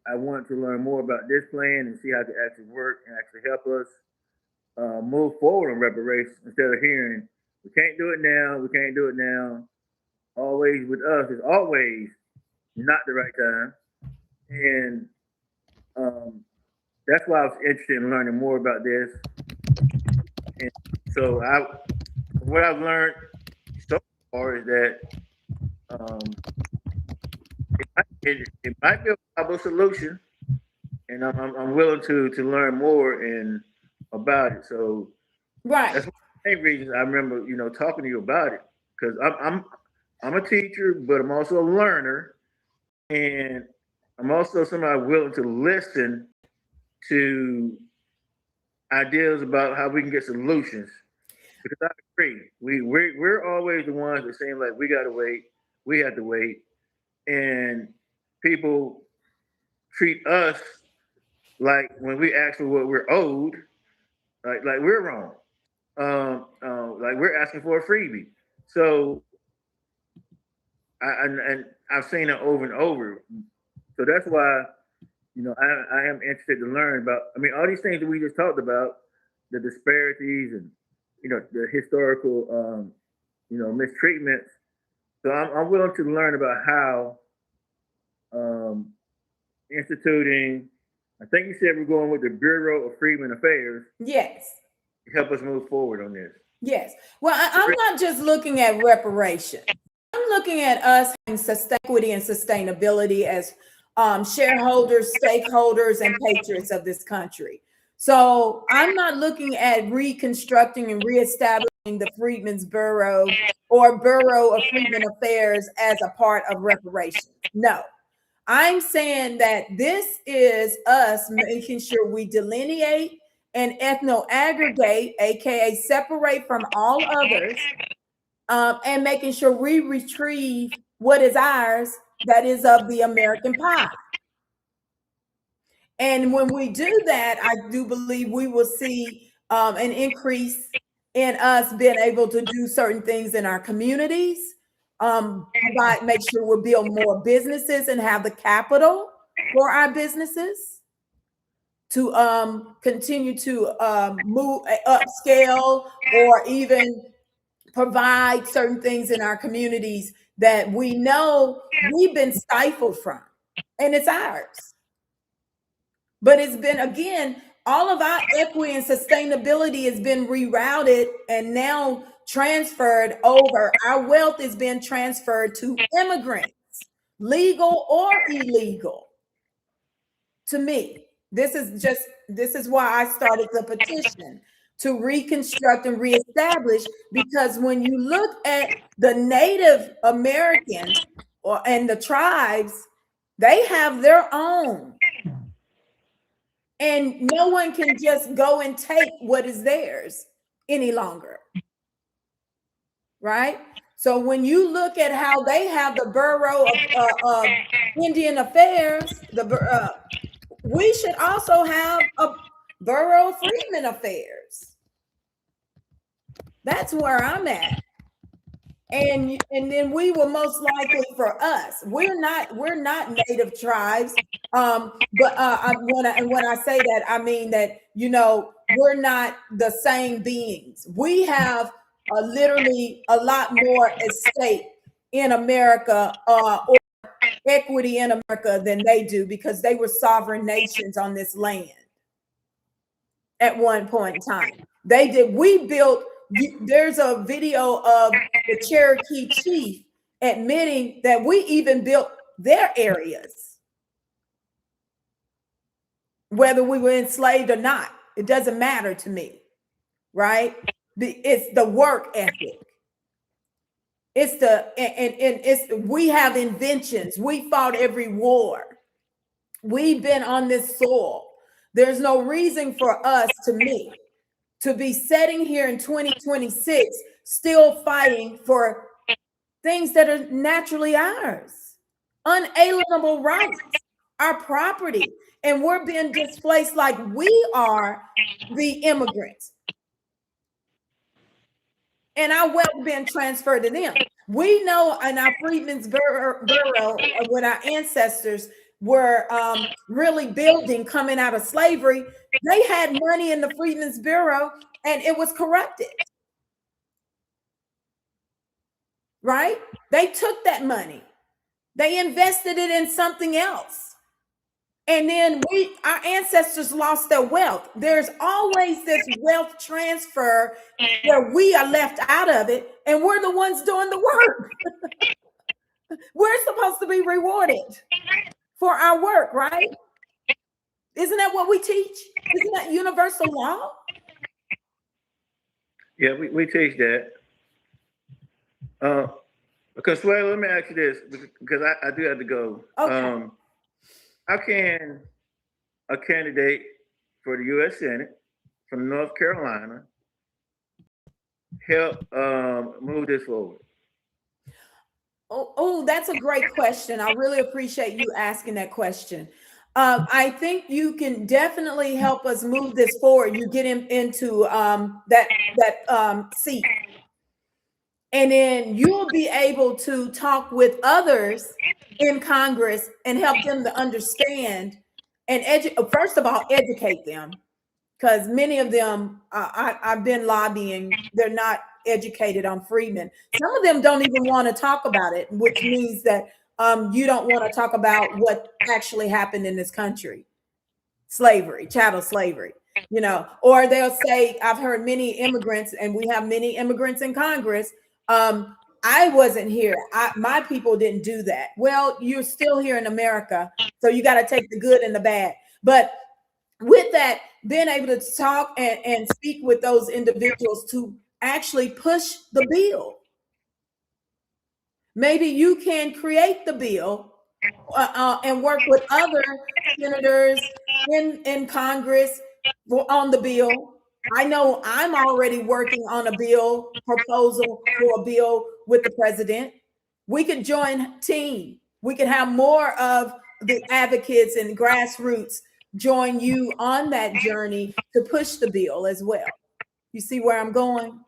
I wanted to learn more about this plan and see how it can actually work and actually help us move forward on reparations instead of hearing we can't do it now, we can't do it now. Always with us is always not the right time, and that's why I was interested in learning more about this. And so what I've learned so far is that it might be a viable solution, and I'm willing to learn more and about it. So Right. that's one of the main reasons I remember talking to you about it because I'm a teacher, but I'm also a learner, and I'm also somebody willing to listen to ideas about how we can get solutions. Because I agree, we're always the ones that seem like we gotta wait, we have to wait, and people treat us like when we ask for what we're owed, like we're wrong. Like we're asking for a freebie. So and I've seen it over and over. So that's why I am interested to learn about. I mean, all these things that we just talked about, the disparities and the historical mistreatments. So I'm willing to learn about how um, instituting. I think you said we're going with the Bureau of Freedmen Affairs. Yes. Help us move forward on this. Yes. Well, I'm not just looking at reparation. I'm looking at us having equity and sustainability as shareholders, stakeholders, and patriots of this country. So I'm not looking at reconstructing and reestablishing the Freedmen's Bureau or Bureau of Freedmen Affairs as a part of reparations. No, I'm saying that this is us making sure we delineate and ethno-aggregate, aka separate from all others, and making sure we retrieve what is ours, that is of the American pie. And when we do that, I do believe we will see an increase in us being able to do certain things in our communities, make sure we build more businesses and have the capital for our businesses to continue to move upscale or even provide certain things in our communities that we know we've been stifled from, and it's ours. But it's been, again, all of our equity and sustainability has been rerouted and now transferred over. Our wealth is being transferred to immigrants, legal or illegal. To me, this is why I started the petition to reconstruct and reestablish, because when you look at the Native Americans and the tribes, they have their own. And no one can just go and take what is theirs any longer. Right? So when you look at how they have the Bureau of Indian Affairs, we should also have a Bureau of Freedmen Affairs. That's where I'm at. And then we will most likely, for us, we're not native tribes. But when I say that, I mean that we're not the same beings. We have literally a lot more at stake in America or equity in America than they do, because they were sovereign nations on this land at one point in time. They did. We built. There's a video of the Cherokee chief admitting that we even built their areas, whether we were enslaved or not. It doesn't matter to me, right? It's the work ethic. It's we have inventions. We fought every war. We've been on this soil. There's no reason for us, to me, to be sitting here in 2026 still fighting for things that are naturally ours, unalienable rights, our property, and we're being displaced like we are the immigrants, and our wealth being transferred to them. We know in our Freedmen's Bureau, when our ancestors were really building coming out of slavery, they had money in the Freedmen's Bureau and it was corrupted. Right? They took that money. They invested it in something else. And then our ancestors lost their wealth. There's always this wealth transfer where we are left out of it and we're the ones doing the work. We're supposed to be rewarded for our work, right? Isn't that what we teach? Isn't that universal law? Yeah, we teach that. Conswello, let me ask you this, because I do have to go. Okay. how can a candidate for the U.S. Senate from North Carolina help move this forward? Oh, that's a great question. I really appreciate you asking that question. I think you can definitely help us move this forward. You get him into that seat, and then you'll be able to talk with others in Congress and help them to understand and first of all, educate them, because many of them I've been lobbying, they're not educated on freedmen. Some of them don't even want to talk about it, which means that you don't want to talk about what actually happened in this country. Slavery, chattel slavery, or they'll say, I've heard many immigrants, and we have many immigrants in Congress. I wasn't here. My people didn't do that. Well, you're still here in America, so you got to take the good and the bad. But with that, being able to talk and speak with those individuals to actually push the bill. Maybe you can create the bill and work with other senators in Congress on the bill. I know I'm already working on a bill proposal for a bill with the president. We could join team. We could have more of the advocates and grassroots join you on that journey to push the bill as well. You see where I'm going?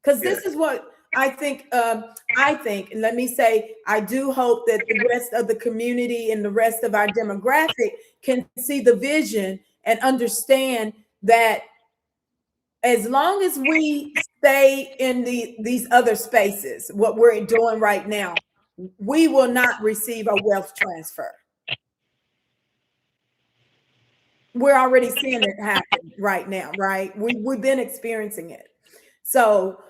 Because this is what I think, and let me say, I do hope that the rest of the community and the rest of our demographic can see the vision and understand that as long as we stay in these other spaces, what we're doing right now, we will not receive a wealth transfer. We're already seeing it happen right now, right? We've been experiencing it. So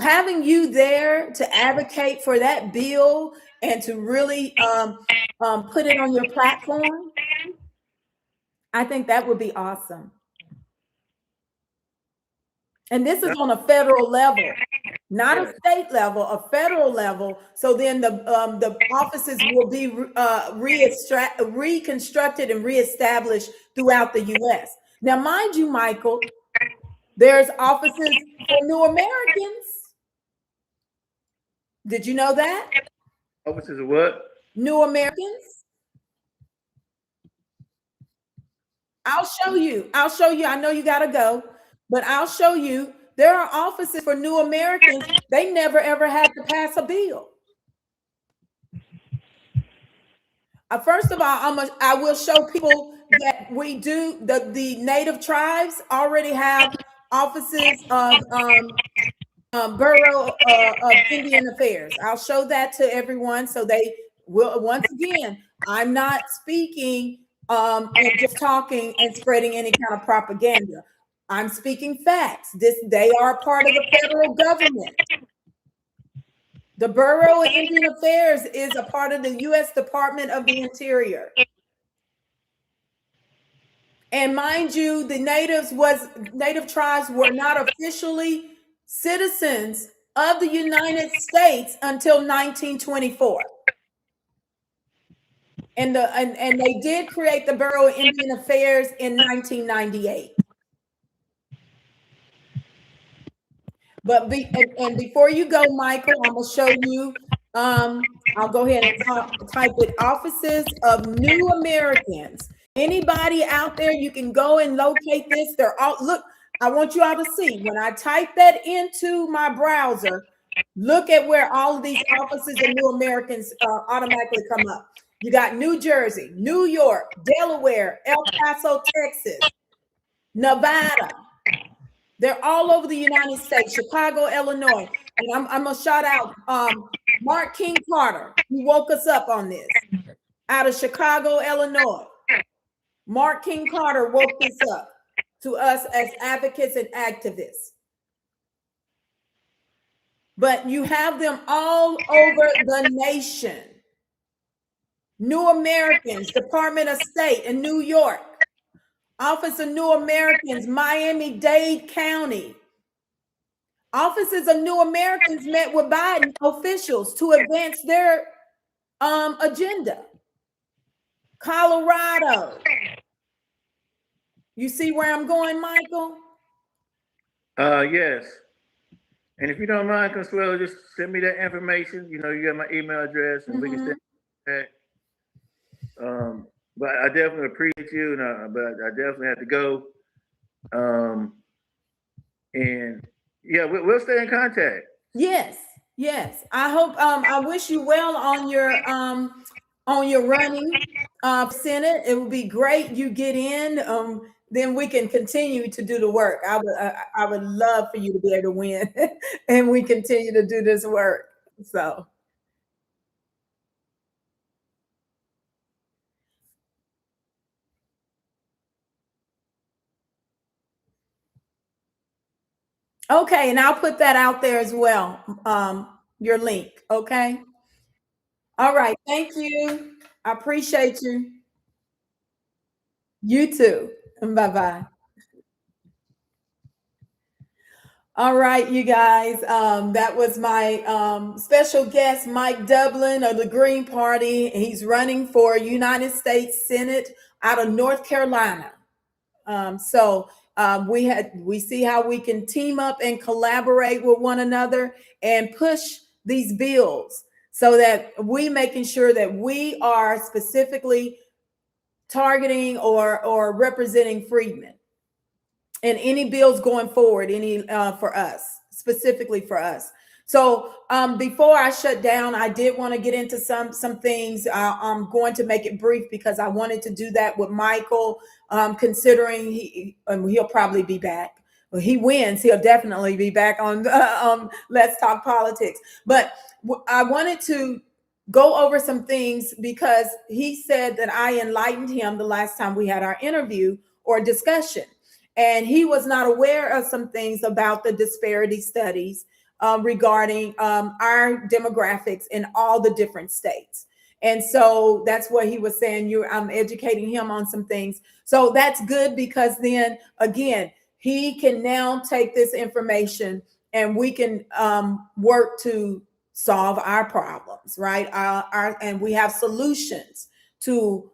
having you there to advocate for that bill and to really put it on your platform, I think that would be awesome. And this is on a federal level, not a state level, a federal level. So then the offices will be reconstructed and reestablished throughout the U.S. Now, mind you, Michael, there's offices for new Americans. Did you know that? Offices of what? New Americans. I'll show you. I know you got to go, but I'll show you. There are offices for new Americans. They never, ever had to pass a bill. First of all, I will show people that we do, the native tribes already have offices of Bureau of Indian Affairs. I'll show that to everyone so they will. Once again, I'm not speaking and just talking and spreading any kind of propaganda. I'm speaking facts. They are part of the federal government. The Bureau of Indian Affairs is a part of the U.S. Department of the Interior. And mind you, the native tribes were not officially citizens of the United States until 1924. And they did create the Bureau of Indian Affairs in 1998. But before you go, Michael, I'm gonna show you. I'll go ahead and type it: offices of new Americans. Anybody out there, you can go and locate this. They're all, look, I want you all to see when I type that into my browser, look at where all of these offices of new Americans automatically come up. You got New Jersey, New York, Delaware, El Paso, Texas, Nevada. They're all over the United States, Chicago, Illinois. And I'm going to shout out Mark King Carter. He woke us up on this. Out of Chicago, Illinois. Mark King Carter woke this up to us as advocates and activists. But you have them all over the nation. New Americans, Department of State in New York. Office of New Americans, Miami-Dade County. Offices of New Americans met with Biden officials to advance their agenda. Colorado. You see where I'm going, Michael? Yes. And if you don't mind, Conswello, just send me that information. You know, you got my email address, and we can send that. But I definitely appreciate you, but I definitely have to go. Um, and yeah, we'll stay in contact. Yes, yes. I hope. I wish you well on your running Senate. It would be great you get in. Then we can continue to do the work. I would love for you to be able to win, and we continue to do this work. So. Okay, and I'll put that out there as well. Your link. Okay. All right. Thank you. I appreciate you. You too. Bye bye. All right, you guys. That was my special guest, Mike Dublin of the Green Party. He's running for United States Senate out of North Carolina. We see how we can team up and collaborate with one another and push these bills so that we making sure that we are specifically targeting or representing freedmen and any bills going forward, any for us, specifically for us. So before I shut down, I did want to get into some things. I'm going to make it brief because I wanted to do that with Michael, considering he'll probably be back. Well, he wins, he'll definitely be back on Let's Talk Politics. But I wanted to go over some things because he said that I enlightened him the last time we had our interview or discussion. And he was not aware of some things about the disparity studies regarding our demographics in all the different states. And so that's what he was saying. I'm educating him on some things. So that's good because then again, he can now take this information and we can work to solve our problems, right? And we have solutions to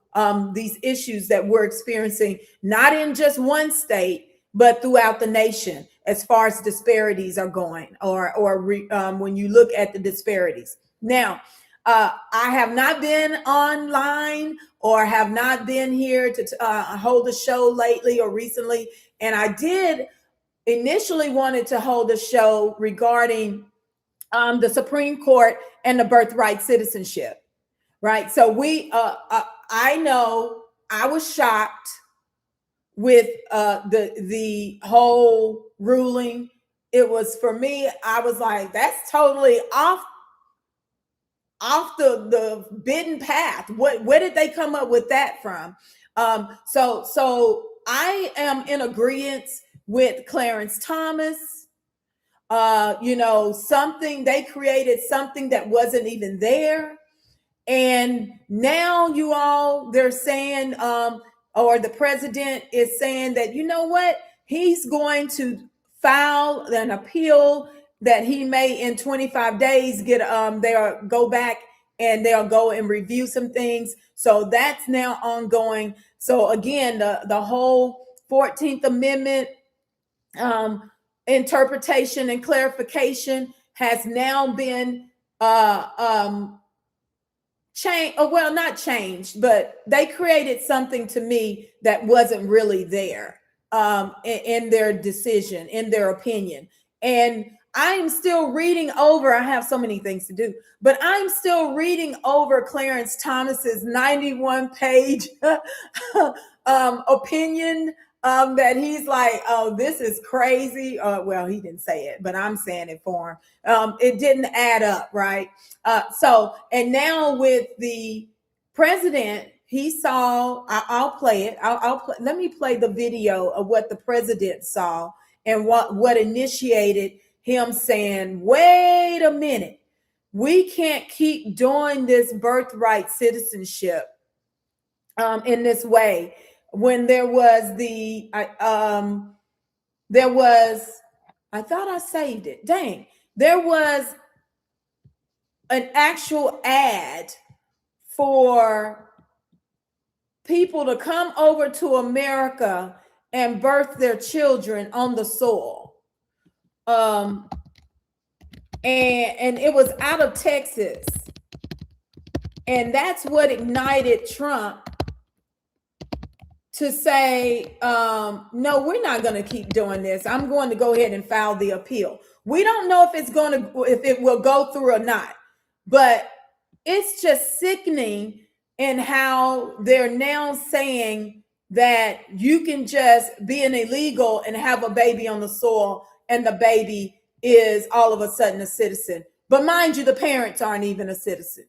these issues that we're experiencing, not in just one state, but throughout the nation, as far as disparities are going, when you look at the disparities. Now, I have not been online or have not been here to hold a show lately or recently, and I did initially wanted to hold a show regarding the Supreme Court and the birthright citizenship, right? So I know I was shocked with the whole ruling. It was, for me, I was like, that's totally off the beaten path. Where did they come up with that from? So I am in agreement with Clarence Thomas. Something they created, something that wasn't even there. And now they're saying, or the president is saying that, you know what, he's going to file an appeal that he may in 25 days they'll go back and they'll go and review some things. So that's now ongoing. So again, the whole 14th Amendment interpretation and clarification has now been changed. Well, not changed, but they created something to me that wasn't really there in their decision, in their opinion. And I am still reading over, I have so many things to do, but I'm still reading over Clarence Thomas's 91-page opinion, that he's like, oh, this is crazy. Well, he didn't say it, but I'm saying it for him. It didn't add up, right? And now with the president, he saw, I'll play it. Let me play the video of what the president saw and what initiated him saying, wait a minute, we can't keep doing this birthright citizenship in this way. When there was I thought I saved it. Dang, there was an actual ad for people to come over to America and birth their children on the soil. And it was out of Texas. And that's what ignited Trump to say, no, we're not going to keep doing this. I'm going to go ahead and file the appeal. We don't know if it will go through or not, but it's just sickening in how they're now saying that you can just be an illegal and have a baby on the soil, and the baby is all of a sudden a citizen. But mind you, the parents aren't even a citizen.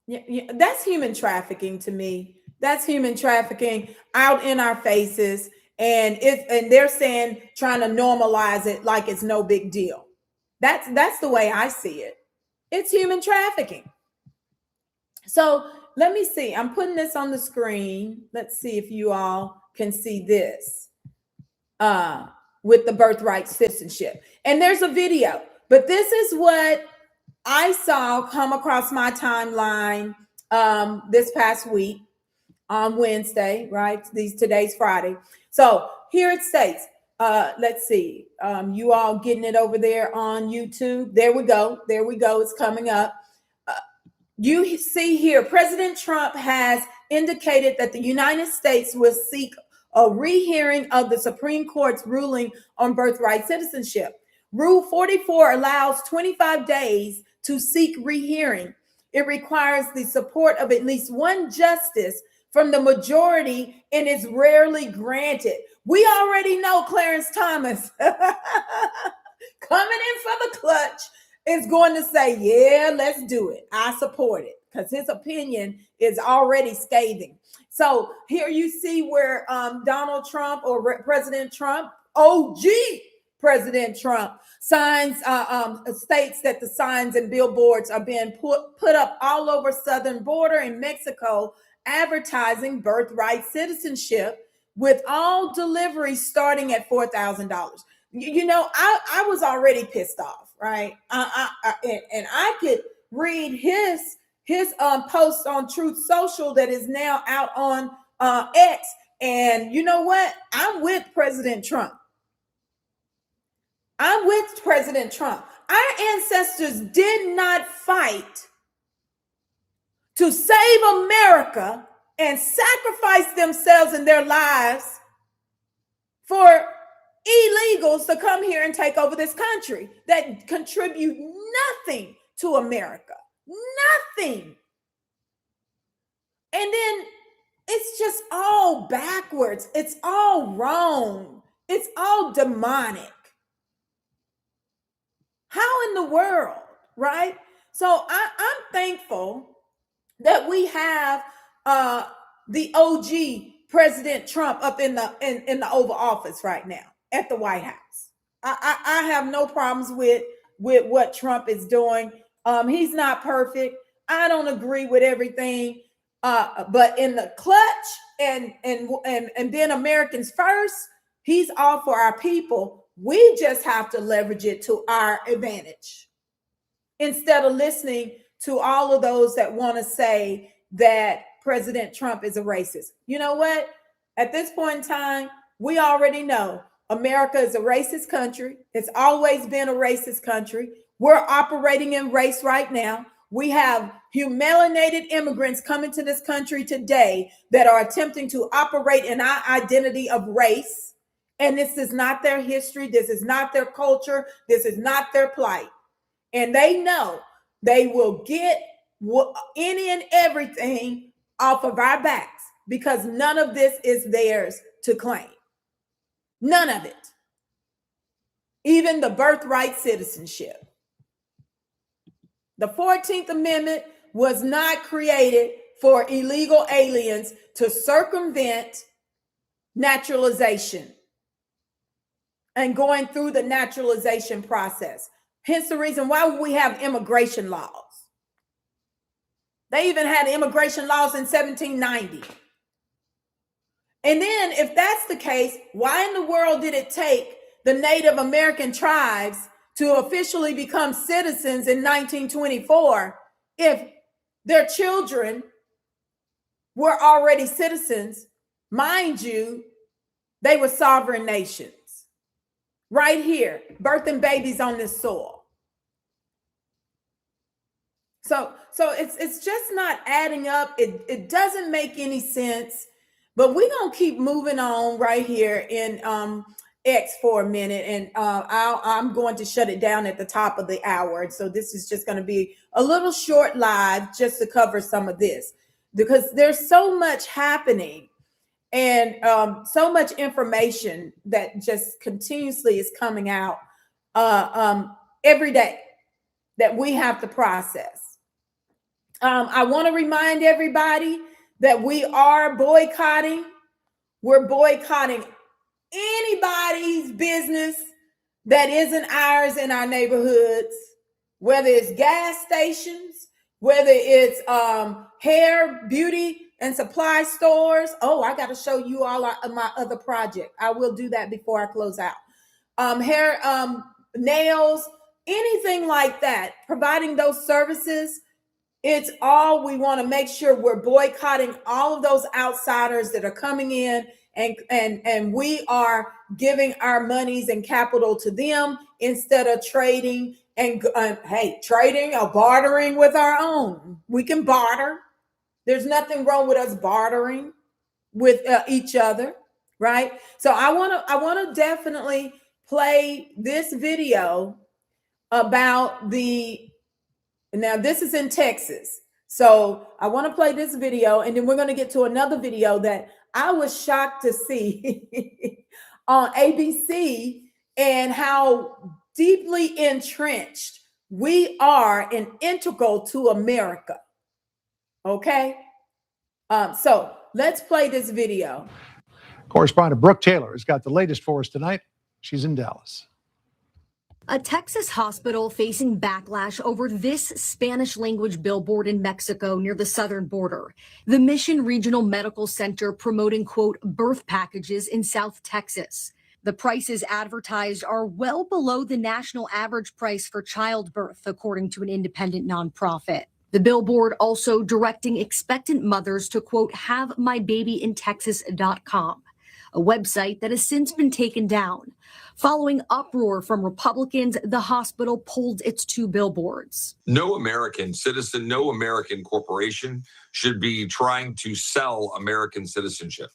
Yeah, that's human trafficking to me. That's human trafficking out in our faces, and they're saying, trying to normalize it like it's no big deal. That's the way I see it. It's human trafficking. So let me see. I'm putting this on the screen. Let's see if you all can see this with the birthright citizenship. And there's a video, but this is what I saw come across my timeline this past week on Wednesday, right? Today's Friday. So here it states, let's see, you all getting it over there on YouTube. There we go. There we go. It's coming up. You see here, President Trump has indicated that the United States will seek a rehearing of the Supreme Court's ruling on birthright citizenship. Rule 44 allows 25 days to seek rehearing. It requires the support of at least one justice from the majority and is rarely granted. We already know Clarence Thomas coming in for the clutch is going to say, yeah, let's do it. I support it, because his opinion is already scathing. So here you see where Donald Trump, or President Trump, OG President Trump, signs states that the signs and billboards are being put up all over southern border in Mexico, advertising birthright citizenship, with all deliveries starting at $4,000. You know, I was already pissed off, right? And I could read his post on Truth Social that is now out on X. And you know what? I'm with President Trump. I'm with President Trump. Our ancestors did not fight to save America and sacrifice themselves and their lives for illegals to come here and take over this country that contribute nothing to America. Nothing. And then it's just all backwards. It's all wrong. It's all demonic. How in the world, right? So I'm thankful that we have the OG President Trump up in the Oval Office right now at the White House. I have no problems with what Trump is doing. He's not perfect. I don't agree with everything, but in the clutch and being Americans first, he's all for our people. We just have to leverage it to our advantage instead of listening to all of those that want to say that President Trump is a racist. You know what? At this point in time, we already know America is a racist country. It's always been a racist country. We're operating in race right now. We have humiliated immigrants coming to this country today that are attempting to operate in our identity of race. And this is not their history. This is not their culture. This is not their plight. And they know they will get any and everything off of our backs, because none of this is theirs to claim. None of it. Even the birthright citizenship. The 14th Amendment was not created for illegal aliens to circumvent naturalization and going through the naturalization process. Hence the reason why we have immigration laws. They even had immigration laws in 1790. And then if that's the case, why in the world did it take the Native American tribes to officially become citizens in 1924 if their children were already citizens. Mind you, they were sovereign nations. Right here, birthing babies on this soil. So it's just not adding up. It doesn't make any sense. But we're gonna keep moving on right here in X for a minute, and I'm going to shut it down at the top of the hour. So this is just going to be a little short live just to cover some of this, because there's so much happening and so much information that just continuously is coming out every day that we have to process. I want to remind everybody that we are boycotting. We're boycotting anybody's business that isn't ours in our neighborhoods, whether it's gas stations, whether it's hair, beauty, and supply stores. Oh, I got to show you all my other project. I will do that before I close out. Hair, nails, anything like that, providing those services. It's all, we want to make sure we're boycotting all of those outsiders that are coming in, and we are giving our monies and capital to them instead of trading and trading or bartering with our own. We can barter. There's nothing wrong with us bartering with each other, right? So I want to definitely play this video about now this is in Texas. So I want to play this video, and then we're going to get to another video that I was shocked to see on ABC, and how deeply entrenched we are and integral to America. Okay. So let's play this video. Correspondent Brooke Taylor has got the latest for us tonight. She's in Dallas. A Texas hospital facing backlash over this Spanish-language billboard in Mexico near the southern border. The Mission Regional Medical Center promoting, quote, birth packages in South Texas. The prices advertised are well below the national average price for childbirth, according to an independent nonprofit. The billboard also directing expectant mothers to, quote, havemybabyintexas.com, a website that has since been taken down. Following uproar from Republicans, the hospital pulled its 2 billboards. No American citizen, no American corporation should be trying to sell American citizenship.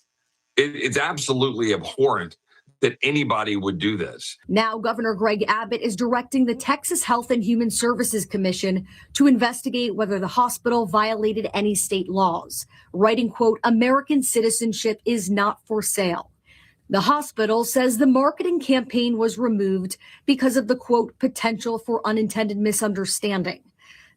It's absolutely abhorrent that anybody would do this. Now, Governor Greg Abbott is directing the Texas Health and Human Services Commission to investigate whether the hospital violated any state laws, writing, quote, American citizenship is not for sale. The hospital says the marketing campaign was removed because of the, quote, potential for unintended misunderstanding.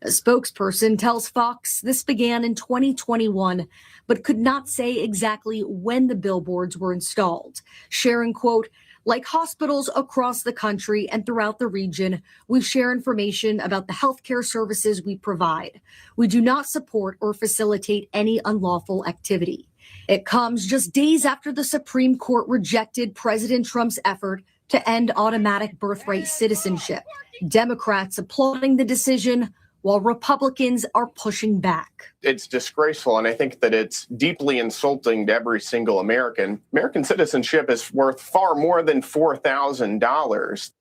A spokesperson tells Fox this began in 2021, but could not say exactly when the billboards were installed, sharing, quote, like hospitals across the country and throughout the region, we share information about the healthcare services we provide. We do not support or facilitate any unlawful activity. It comes just days after the Supreme Court rejected President Trump's effort to end automatic birthright citizenship. Democrats applauding the decision, while Republicans are pushing back. It's disgraceful, and I think that it's deeply insulting to every single American. American citizenship is worth far more than $4,000.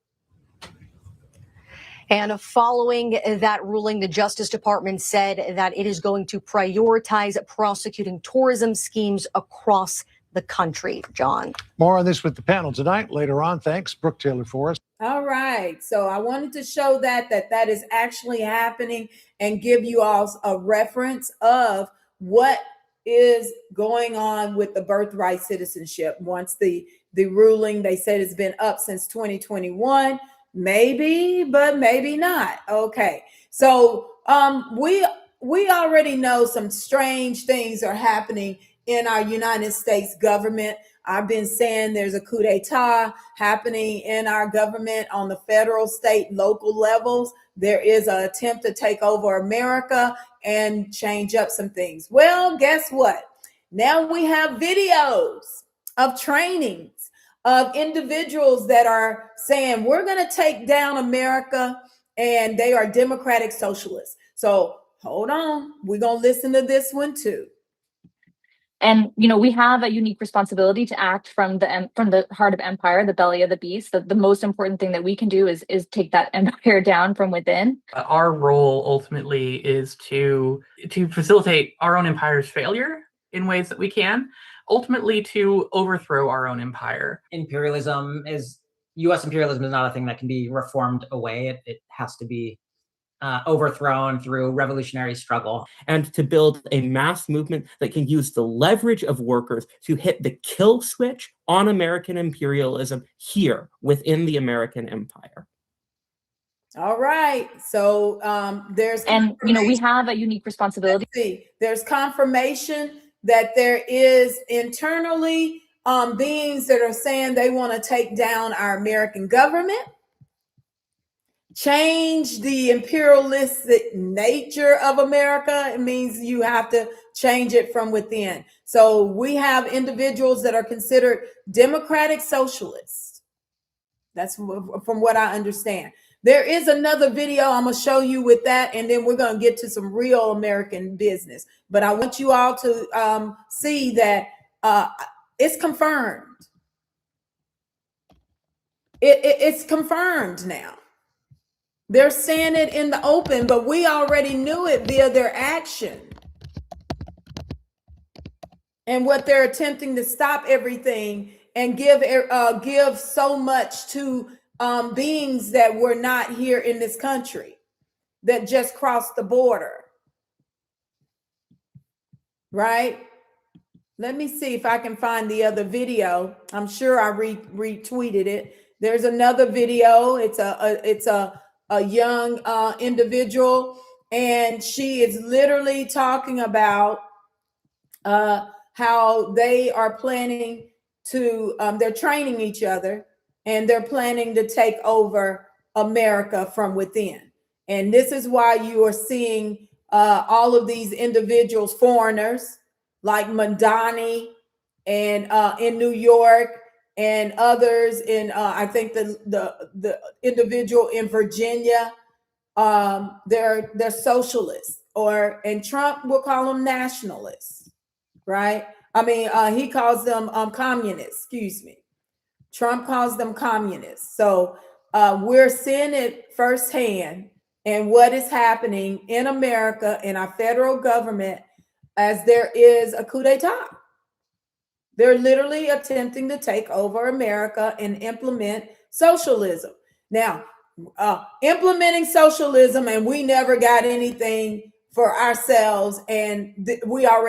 And following that ruling, the Justice Department said that it is going to prioritize prosecuting tourism schemes across the country. John. More on this with the panel tonight. Later on. Thanks, Brooke Taylor, for us. All right. So I wanted to show that is actually happening and give you all a reference of what is going on with the birthright citizenship. Once the ruling, they said it's been up since 2021. Maybe, but maybe not. Okay. So we already know some strange things are happening in our United States government. I've been saying there's a coup d'etat happening in our government on the federal, state, local levels. There is an attempt to take over America and change up some things. Well, guess what? Now we have videos of trainings of individuals that are saying we're going to take down America, and they are democratic socialists. So hold on. We're going to listen to this one too. And we have a unique responsibility to act from the heart of empire, the belly of the beast. The most important thing that we can do is take that empire down from within. Our role ultimately is to facilitate our own empire's failure in ways that we can, ultimately to overthrow our own empire. U.S. imperialism is not a thing that can be reformed away. It has to be overthrown through revolutionary struggle. And to build a mass movement that can use the leverage of workers to hit the kill switch on American imperialism here within the American empire. All right. So we have a unique responsibility. There's confirmation that there is internally beings that are saying they want to take down our American government, change the imperialistic nature of America. It means you have to change it from within. So we have individuals that are considered democratic socialists. That's from what I understand. There is another video I'm going to show you with that, and then we're going to get to some real American business. But I want you all to see that it's confirmed. It's confirmed now. They're saying it in the open, but we already knew it via their action. And what they're attempting to stop everything and give so much to beings that were not here in this country, that just crossed the border. Right? Let me see if I can find the other video. I'm sure I retweeted it. There's another video. It's a young individual, and she is literally talking about how they are planning to, they're training each other, and they're planning to take over America from within. And this is why you are seeing all of these individuals, foreigners like Mandani and in New York, and others in I think the individual in Virginia, they're socialists, and Trump will call them nationalists, right? I mean, he calls them communists. Excuse me. Trump calls them communists. So we're seeing it firsthand and what is happening in America, in our federal government, as there is a coup d'etat. They're literally attempting to take over America and implement socialism. Now, implementing socialism, and we never got anything for ourselves. And our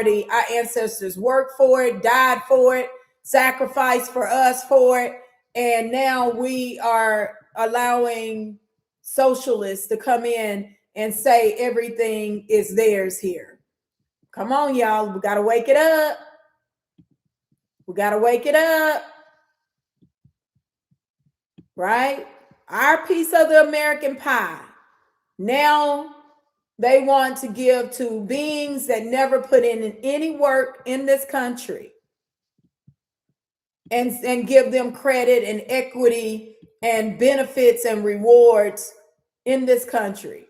ancestors worked for it, died for it, sacrificed for us for it. And now we are allowing socialists to come in and say everything is theirs here. Come on, y'all. We got to wake it up. We got to wake it up. Right? Our piece of the American pie. Now they want to give to beings that never put in any work in this country, and give them credit and equity and benefits and rewards in this country.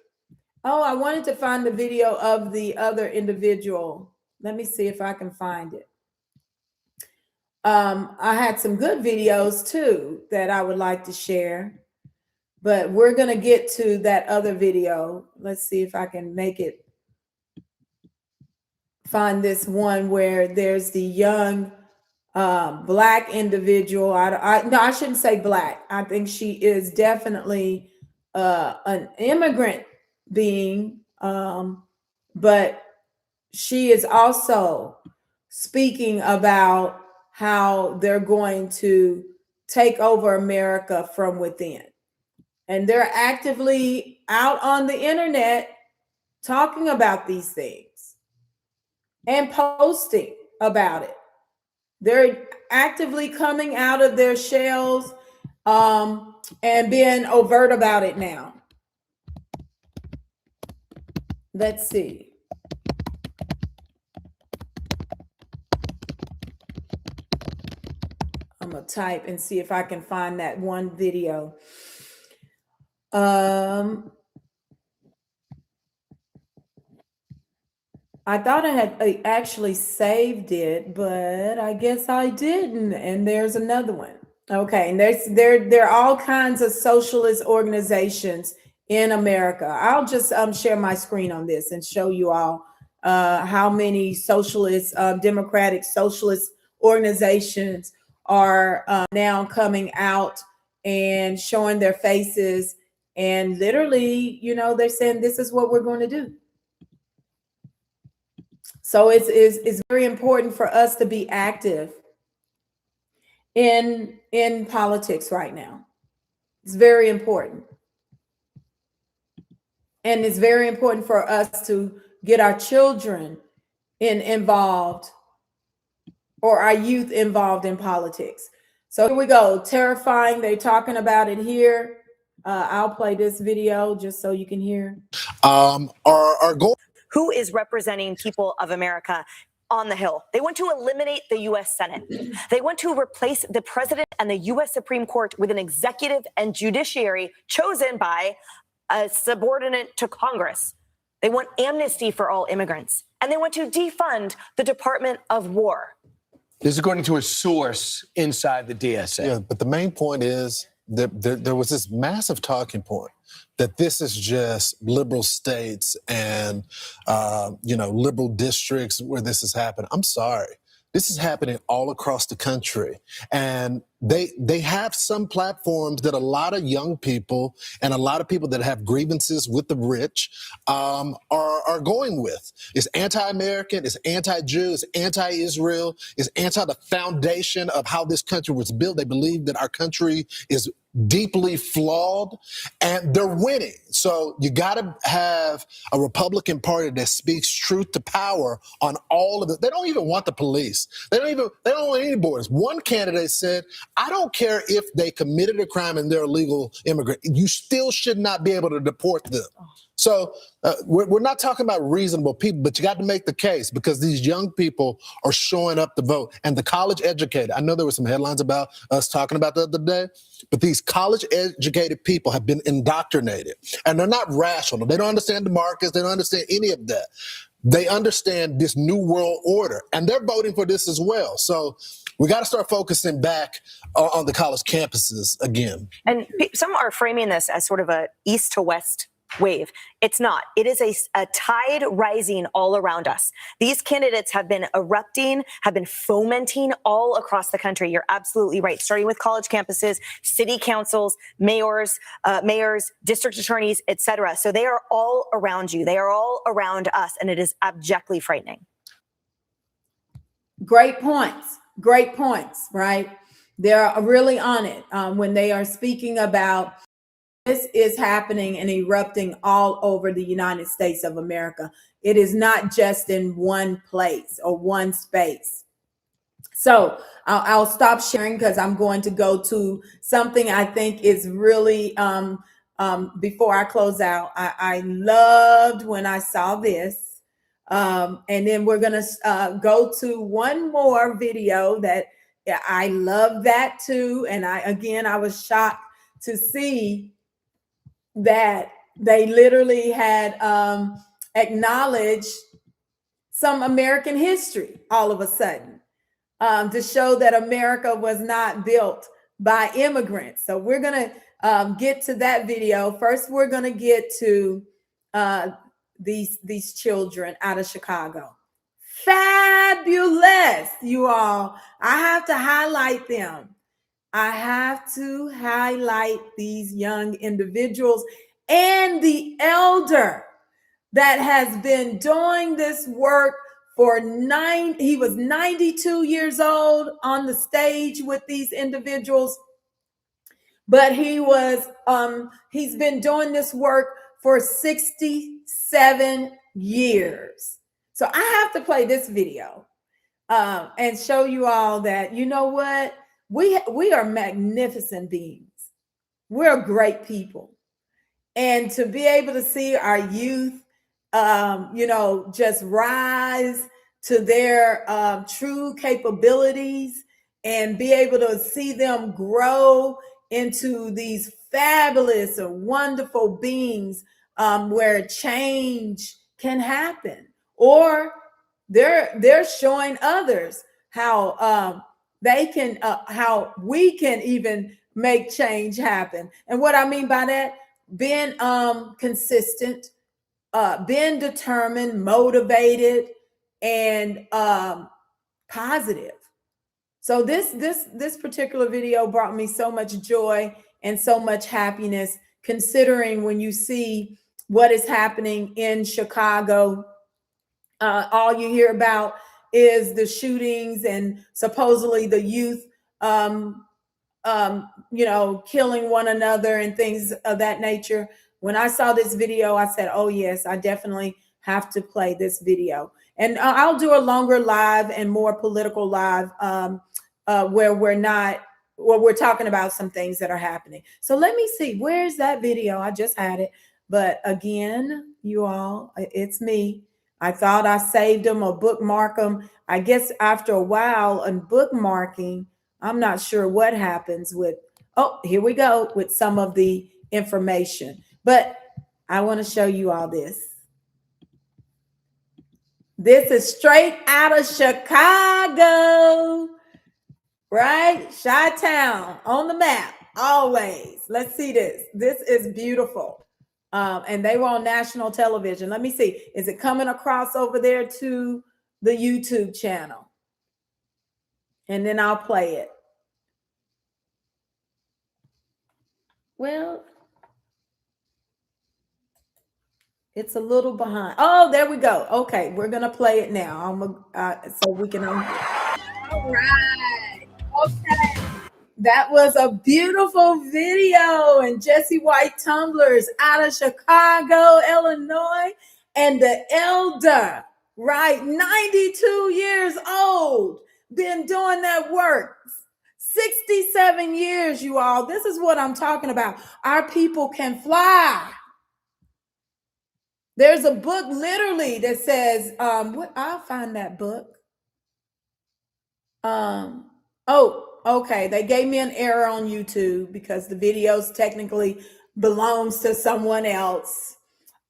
Oh, I wanted to find the video of the other individual. Let me see if I can find it. I had some good videos too that I would like to share, but we're going to get to that other video. Let's see if I can find this one where there's the young Black individual. No, I shouldn't say Black. I think she is definitely an immigrant being, but she is also speaking about how they're going to take over America from within. And they're actively out on the internet talking about these things and posting about it. They're actively coming out of their shells and being overt about it now. Let's see. I'm going to type and see if I can find that one video. I thought I actually saved it, but I guess I didn't. And there's another one. Okay, and there are all kinds of socialist organizations in America. I'll just share my screen on this and show you all how many socialist, democratic socialist organizations are now coming out and showing their faces. And literally, they're saying this is what we're going to do. So it's very important for us to be active in politics right now. It's very important. And it's very important for us to get our children involved, or our youth involved in politics. So here we go. Terrifying. They're talking about it here. I'll play this video just so you can hear. Our goal. Who is representing people of America on the Hill? They want to eliminate the U.S. Senate. They want to replace the president and the U.S. Supreme Court with an executive and judiciary chosen by a subordinate to Congress. They want amnesty for all immigrants, and they want to defund the Department of War. This is according to a source inside the DSA. Yeah, but the main point is that there was this massive talking point that this is just liberal states and, liberal districts where this is happening. I'm sorry. This is happening all across the country. And they have some platforms that a lot of young people and a lot of people that have grievances with the rich are going with. It's anti-American, it's anti-Jew, it's anti-Israel, it's anti the foundation of how this country was built. They believe that our country is deeply flawed, and they're winning. So you got to have a Republican Party that speaks truth to power on all of it. They don't even want the police. They don't want any borders. One candidate said, I don't care if they committed a crime and they're a legal immigrant. You still should not be able to deport them. So we're not talking about reasonable people, but you got to make the case because these young people are showing up to vote. And the college educated, I know there were some headlines about us talking about the other day, but these college educated people have been indoctrinated and they're not rational. They don't understand the markets. They don't understand any of that. They understand this new world order and they're voting for this as well. So we got to start focusing back on the college campuses again. And some are framing this as sort of a east to west wave. It's not. It is a tide rising all around us. These candidates have been erupting, have been fomenting all across the country. You're absolutely right. Starting with college campuses, city councils, mayors, district attorneys, etc. So they are all around you. They are all around us, and it is abjectly frightening. Great points. Great points, right? They're really on it when they are speaking about this is happening and erupting all over the United States of America. It is not just in one place or one space. So I'll stop sharing because I'm going to go to something I think is really, before I close out, I loved when I saw this. And then we're going to go to one more video that I love that too. And I was shocked to see that they literally had acknowledged some American history all of a sudden to show that America was not built by immigrants. So we're going to get to that video. First, we're going to get to these children out of Chicago. Fabulous, you all. I have to highlight them. I have to highlight these young individuals and the elder that has been doing this work for he was 92 years old on the stage with these individuals, but he's been doing this work for 67 years. So I have to play this video and show you all that, you know what? We are magnificent beings. We're great people. And to be able to see our youth, just rise to their true capabilities and be able to see them grow into these fabulous and wonderful beings where change can happen, or they're showing others how they can how we can even make change happen. And what I mean by that, being consistent, being determined, motivated, and positive. So this particular video brought me so much joy and so much happiness, considering when you see what is happening in Chicago. All you hear about is the shootings and supposedly the youth killing one another and things of that nature. When I saw this video, I said, oh yes, I definitely have to play this video. And I'll do a longer live and more political live where we're talking about some things that are happening. So let me see, where's that video? I just had it. But again, you all, it's me. I thought I saved them or bookmark them. I guess after a while on bookmarking, I'm not sure what happens with, oh, here we go with some of the information. But I want to show you all this. This is straight out of Chicago, right? Chi-town on the map, always. Let's see this. This is beautiful. And they were on national television. Let me see. Is it coming across over there to the YouTube channel? And then I'll play it. Well, it's a little behind. Oh, there we go. Okay, we're gonna play it now. So we can. All right. Okay. That was a beautiful video, and Jesse White Tumblers out of Chicago, Illinois, and the elder, right, 92 years old, been doing that work. 67 years, you all. This is what I'm talking about. Our people can fly. There's a book literally that says, I'll find that book. Oh, okay. They gave me an error on YouTube because the videos technically belongs to someone else.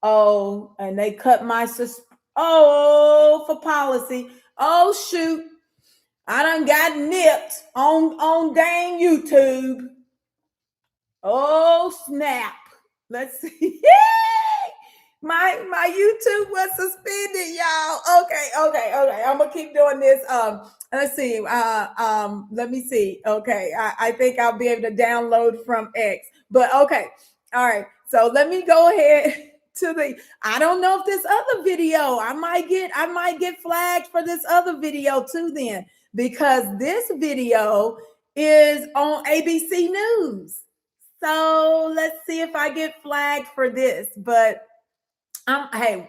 Oh, and they cut my for policy. Oh, shoot. I done got nipped on dang YouTube. Oh, snap. Let's see. My YouTube was suspended, y'all. Okay. I'm gonna keep doing this. Let's see. Let me see. Okay, I think I'll be able to download from X. But okay, all right. So let me go ahead to the. I don't know if this other video. I might get flagged for this other video too. Then because this video is on ABC News. So let's see if I get flagged for this. But I'm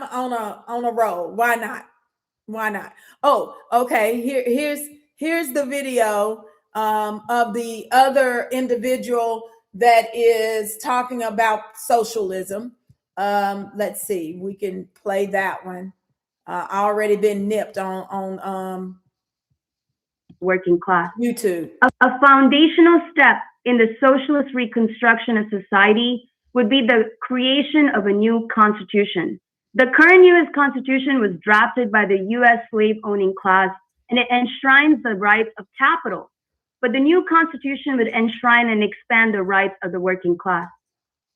on a roll. Why not? Oh, okay. Here's the video of the other individual that is talking about socialism. Let's see. We can play that one. I already been nipped on working class. YouTube. A foundational step in the socialist reconstruction of society would be the creation of a new constitution. The current U.S. Constitution was drafted by the U.S. slave-owning class, and it enshrines the rights of capital. But the new constitution would enshrine and expand the rights of the working class.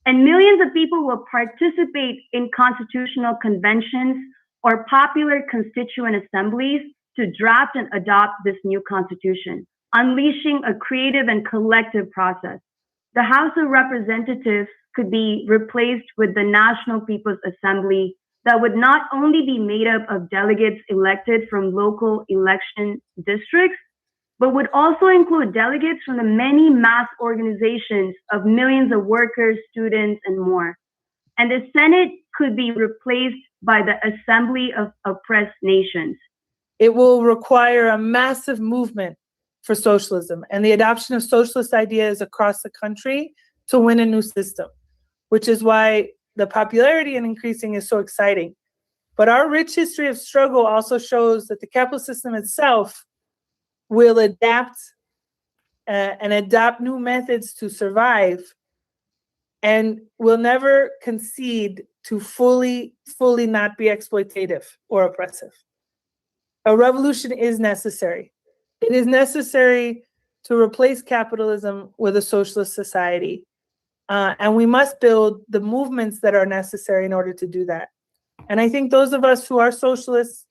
And millions of people will participate in constitutional conventions or popular constituent assemblies to draft and adopt this new constitution, unleashing a creative and collective process. The House of Representatives could be replaced with the National People's Assembly that would not only be made up of delegates elected from local election districts, but would also include delegates from the many mass organizations of millions of workers, students, and more. And the Senate could be replaced by the Assembly of Oppressed Nations. It will require a massive movement for socialism and the adoption of socialist ideas across the country to win a new system, which is why the popularity in increasing is so exciting. But our rich history of struggle also shows that the capitalist system itself will adapt and adopt new methods to survive and will never concede to fully not be exploitative or oppressive. A revolution is necessary. It is necessary to replace capitalism with a socialist society. And we must build the movements that are necessary in order to do that. And I think those of us who are socialists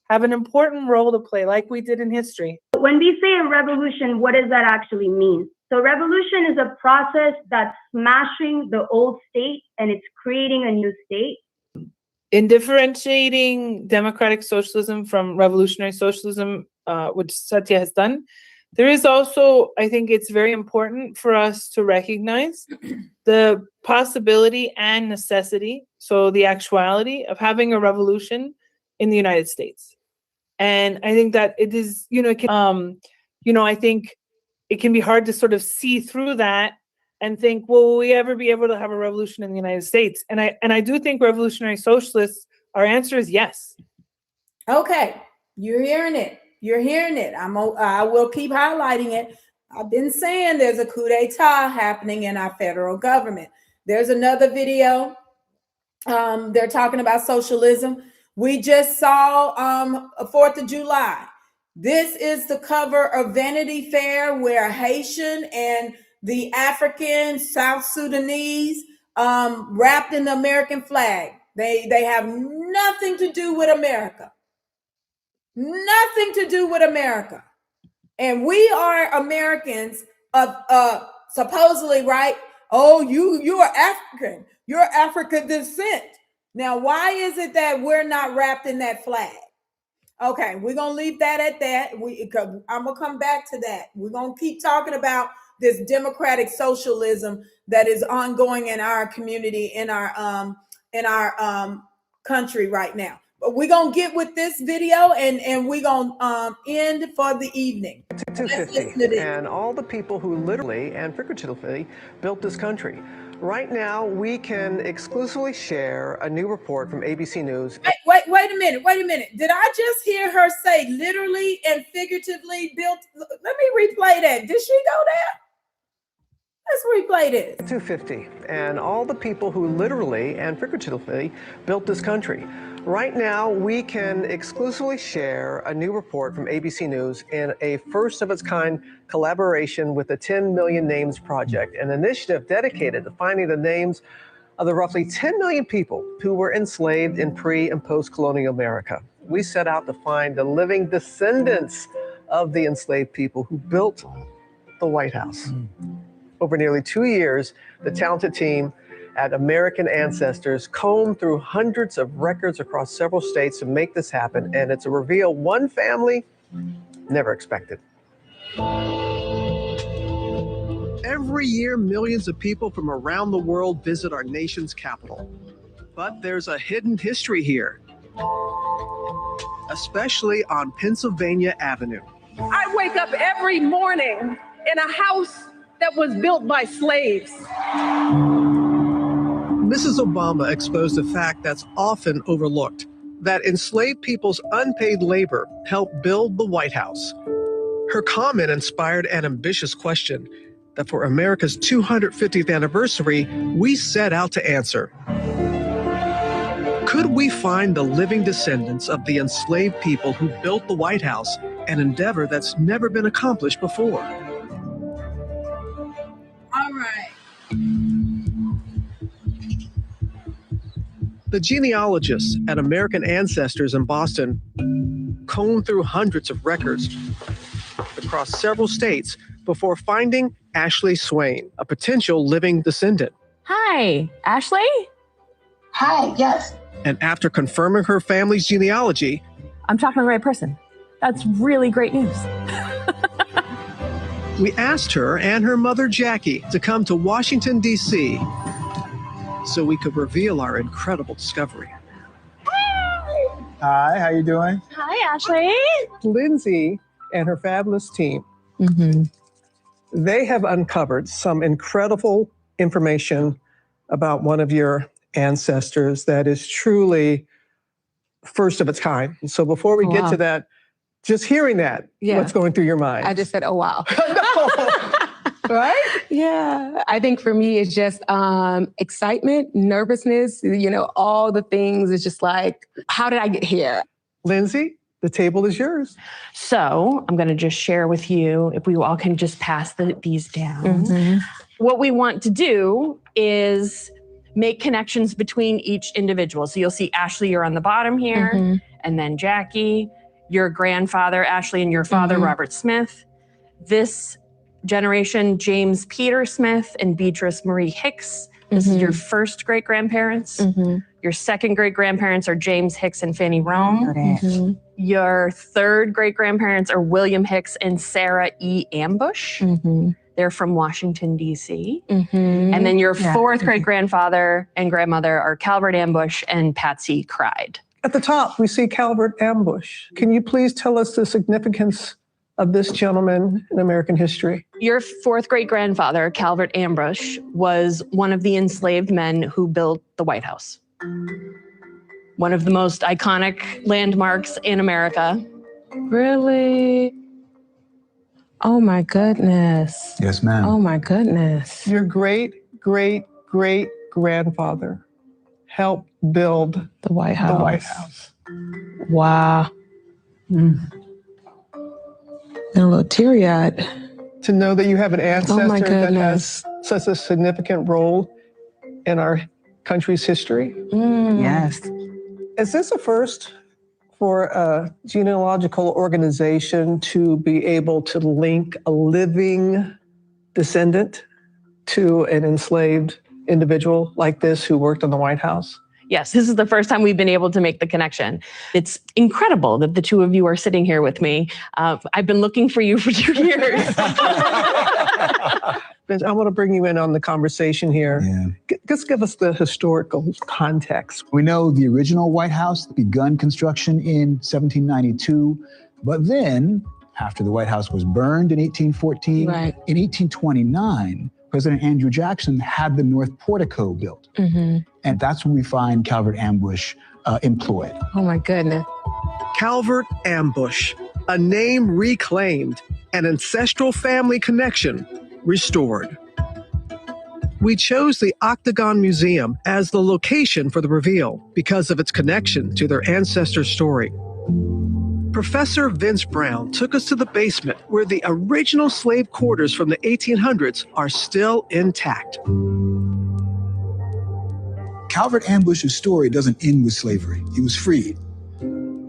have an important role to play, like we did in history. When we say a revolution, what does that actually mean? So revolution is a process that's smashing the old state and it's creating a new state. In differentiating democratic socialism from revolutionary socialism, which Satya has done, there is also, I think it's very important for us to recognize the possibility and necessity, so the actuality of having a revolution in the United States. And I think that it is, I think it can be hard to sort of see through that and think, well, will we ever be able to have a revolution in the United States? And I do think revolutionary socialists, our answer is yes. Okay, you're hearing it. You're hearing it. I will keep highlighting it. I've been saying there's a coup d'etat happening in our federal government. There's another video. They're talking about socialism. We just saw 4th of July. This is the cover of Vanity Fair where Haitian and the African South Sudanese wrapped in the American flag. They have nothing to do with America. Nothing to do with America. And we are Americans of supposedly, right? Oh, you are African. You're African descent. Now, why is it that we're not wrapped in that flag? Okay, we're going to leave that at that. I'm going to come back to that. We're going to keep talking about this democratic socialism that is ongoing in our community, in our country right now. But we're going to get with this video and we're going to end for the evening. 250 and all the people who literally and figuratively built this country. Right now, we can exclusively share a new report from ABC News. Wait a minute. Did I just hear her say literally and figuratively built? Let me replay that. Did she go there? Let's replay this. 250 and all the people who literally and figuratively built this country. Right now, we can exclusively share a new report from ABC News in a first-of-its-kind collaboration with the 10 Million Names Project, an initiative dedicated to finding the names of the roughly 10 million people who were enslaved in pre- and post-colonial America. We set out to find the living descendants of the enslaved people who built the White House. Over nearly 2 years, the talented team at American Ancestors combed through hundreds of records across several states to make this happen, and it's a reveal one family never expected. Every year, millions of people from around the world visit our nation's capital. But there's a hidden history here, especially on Pennsylvania Avenue. I wake up every morning in a house that was built by slaves. Mrs. Obama exposed a fact that's often overlooked, that enslaved people's unpaid labor helped build the White House. Her comment inspired an ambitious question that for America's 250th anniversary, we set out to answer. Could we find the living descendants of the enslaved people who built the White House, an endeavor that's never been accomplished before? All right. The genealogists at American Ancestors in Boston combed through hundreds of records across several states before finding Ashley Swain, a potential living descendant. Hi, Ashley? Hi, yes. And after confirming her family's genealogy, I'm talking to the right person. That's really great news. we asked her and her mother, Jackie, to come to Washington, D.C., so we could reveal our incredible discovery. Hi, how you doing? Hi, Ashley. Lindsay and her fabulous team, they have uncovered some incredible information about one of your ancestors that is truly first of its kind. So before we get to that, just hearing that, what's going through your mind? I just said, oh, wow. Right? Yeah. I think for me, it's just excitement, nervousness, all the things. It's just like, how did I get here? Lindsay, the table is yours. So I'm going to just share with you, if we all can just pass these down. What we want to do is make connections between each individual. So you'll see Ashley, you're on the bottom here, and then Jackie, your grandfather, Ashley, and your father, Robert Smith. This generation, James Peter Smith and Beatrice Marie Hicks. This is your first great-grandparents. Your second great-grandparents are James Hicks and Fanny Rome. Your third great-grandparents are William Hicks and Sarah E. Ambush. They're from Washington, D.C. And then your fourth great-grandfather and grandmother are Calvert Ambush and Patsy Cried. At the top, we see Calvert Ambush. Can you please tell us the significance of this gentleman in American history? Your fourth great-grandfather, Calvert Ambush, was one of the enslaved men who built the White House. One of the most iconic landmarks in America. Really? Oh my goodness. Yes, ma'am. Oh my goodness. Your great-great-great-grandfather helped build the White House. The White House. Wow. And a little teary-eyed. To know that you have an ancestor my that goodness. has such a significant role in our country's history. Yes. Is this a first for a genealogical organization to be able to link a living descendant to an enslaved individual like this who worked in the White House? Yes, this is the first time we've been able to make the connection. It's incredible that the two of you are sitting here with me. I've been looking for you for 2 years. Vince, I want to bring you in on the conversation here. Just give us the historical context. We know the original White House begun construction in 1792, but then after the White House was burned in 1814, in 1829, President Andrew Jackson had the North Portico built. And that's when we find Calvert Ambush employed. Oh my goodness. Calvert Ambush, a name reclaimed, an ancestral family connection restored. We chose the Octagon Museum as the location for the reveal because of its connection to their ancestor story. Professor Vince Brown took us to the basement where the original slave quarters from the 1800s are still intact. Calvert Ambush's story doesn't end with slavery. He was freed.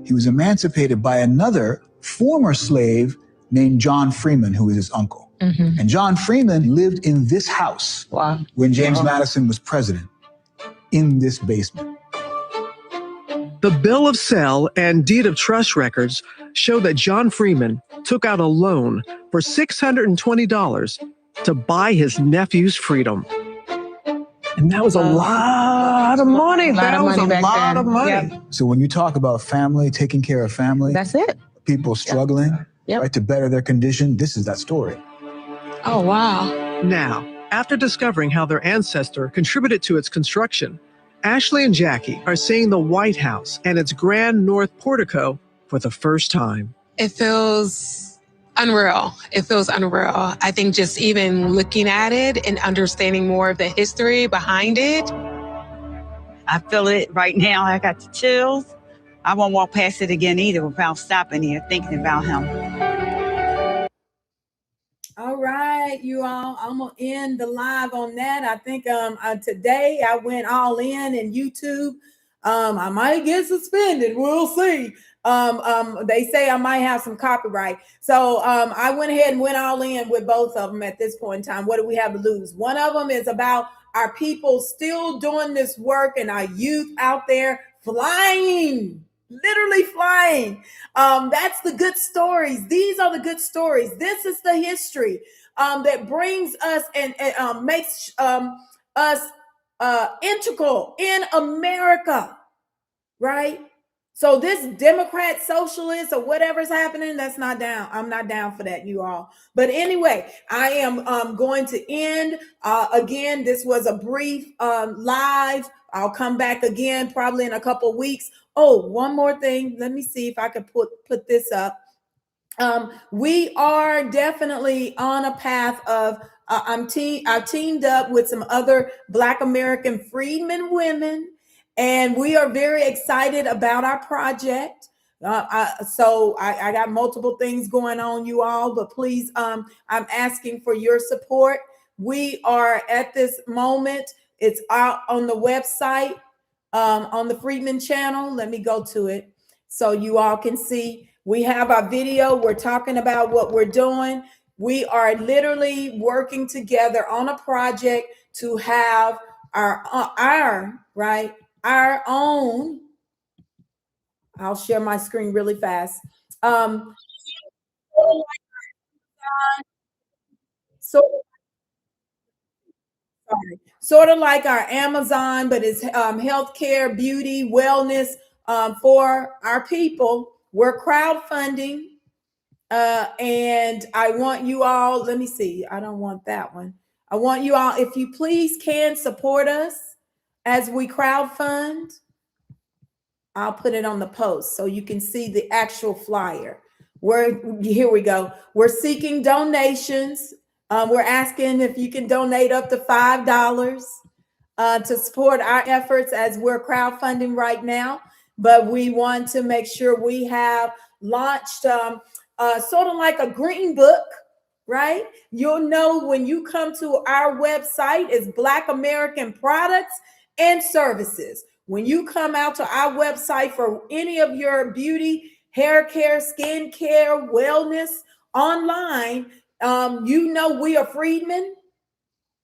He was emancipated by another former slave named John Freeman, who was his uncle. And John Freeman lived in this house when James Madison was president, in this basement. The Bill of Sale and Deed of Trust records show that John Freeman took out a loan for $620 to buy his nephew's freedom. And that was a lot of money. That was a lot of money. So when you talk about family, taking care of family, that's it. People struggling, right, to better their condition, this is that story. Oh, wow. Now, after discovering how their ancestor contributed to its construction, Ashley and Jackie are seeing the White House and its grand North Portico for the first time. It feels unreal. It feels unreal. I think just even looking at it and understanding more of the history behind it. I feel it right now. I got the chills. I won't walk past it again either without stopping here thinking about him. All right, you all, I'm gonna end the live on that. I think today I went all in YouTube. I might get suspended. We'll see. They say I might have some copyright. So I went ahead and went all in with both of them at this point in time. What do we have to lose? One of them is about our people still doing this work and our youth out there flying. Literally flying. That's the good stories. These are the good stories. This is the history that brings us and makes us integral in America, right? So this Democrat, socialist, or whatever's happening, that's not down. I'm not down for that, you all. But anyway, I am going to end. Again, this was a brief live. I'll come back again probably in a couple of weeks. Oh, one more thing. Let me see if I can put this up. We are definitely on a path of I teamed up with some other Black American freedmen women, and we are very excited about our project. I got multiple things going on, you all, but please, I'm asking for your support. We are at this moment, it's out on the website, on the Freedman channel. Let me go to it so you all can see. We have our video. We're talking about what we're doing. We are literally working together on a project to have our own. I'll share my screen really fast. Sort of like our Amazon, but it's healthcare, beauty, wellness for our people. We're crowdfunding, and I want you all. Let me see. I don't want that one. I want you all, if you please can support us as we crowdfund. I'll put it on the post so you can see the actual flyer. Here we go. We're seeking donations. We're asking if you can donate up to $5 to support our efforts as we're crowdfunding right now. But we want to make sure we have launched sort of like a green book, right? You'll know when you come to our website, it's Black American Products and Services. When you come out to our website for any of your beauty, hair care, skin care, wellness online, you know we are freedmen,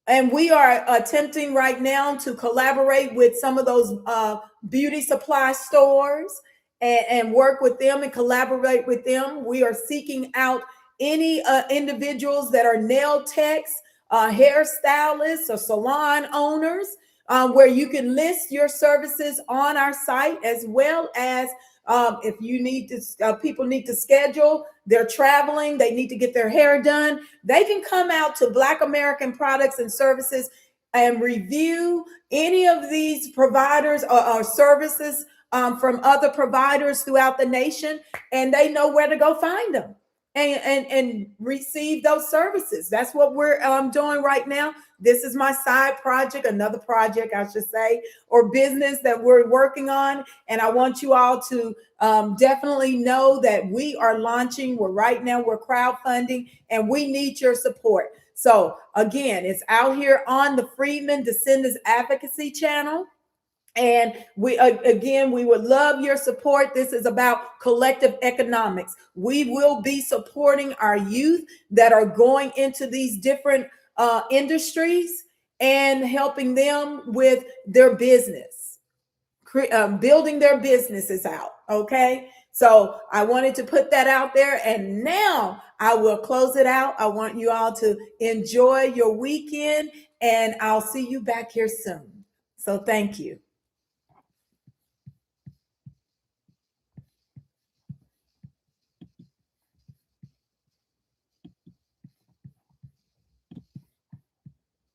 and we are attempting right now to collaborate with some of those beauty supply stores and work with them and collaborate with them. We are seeking out any individuals that are nail techs, hairstylists, or salon owners, where you can list your services on our site, as well as if you need to, people need to schedule, they're traveling, they need to get their hair done, they can come out to Black American Products and Services and review any of these providers or services from other providers throughout the nation, and they know where to go find them and receive those services. That's what we're doing right now. This is my side project, another project, I should say, or business that we're working on. And I want you all to definitely know that we are launching. Right now we're crowdfunding, and we need your support. So again, it's out here on the Freedmen Descendants Advocacy channel. And we would love your support. This is about collective economics. We will be supporting our youth that are going into these different industries and helping them with their business, building their businesses out. Okay. So I wanted to put that out there, and now I will close it out. I want you all to enjoy your weekend, and I'll see you back here soon. So thank you.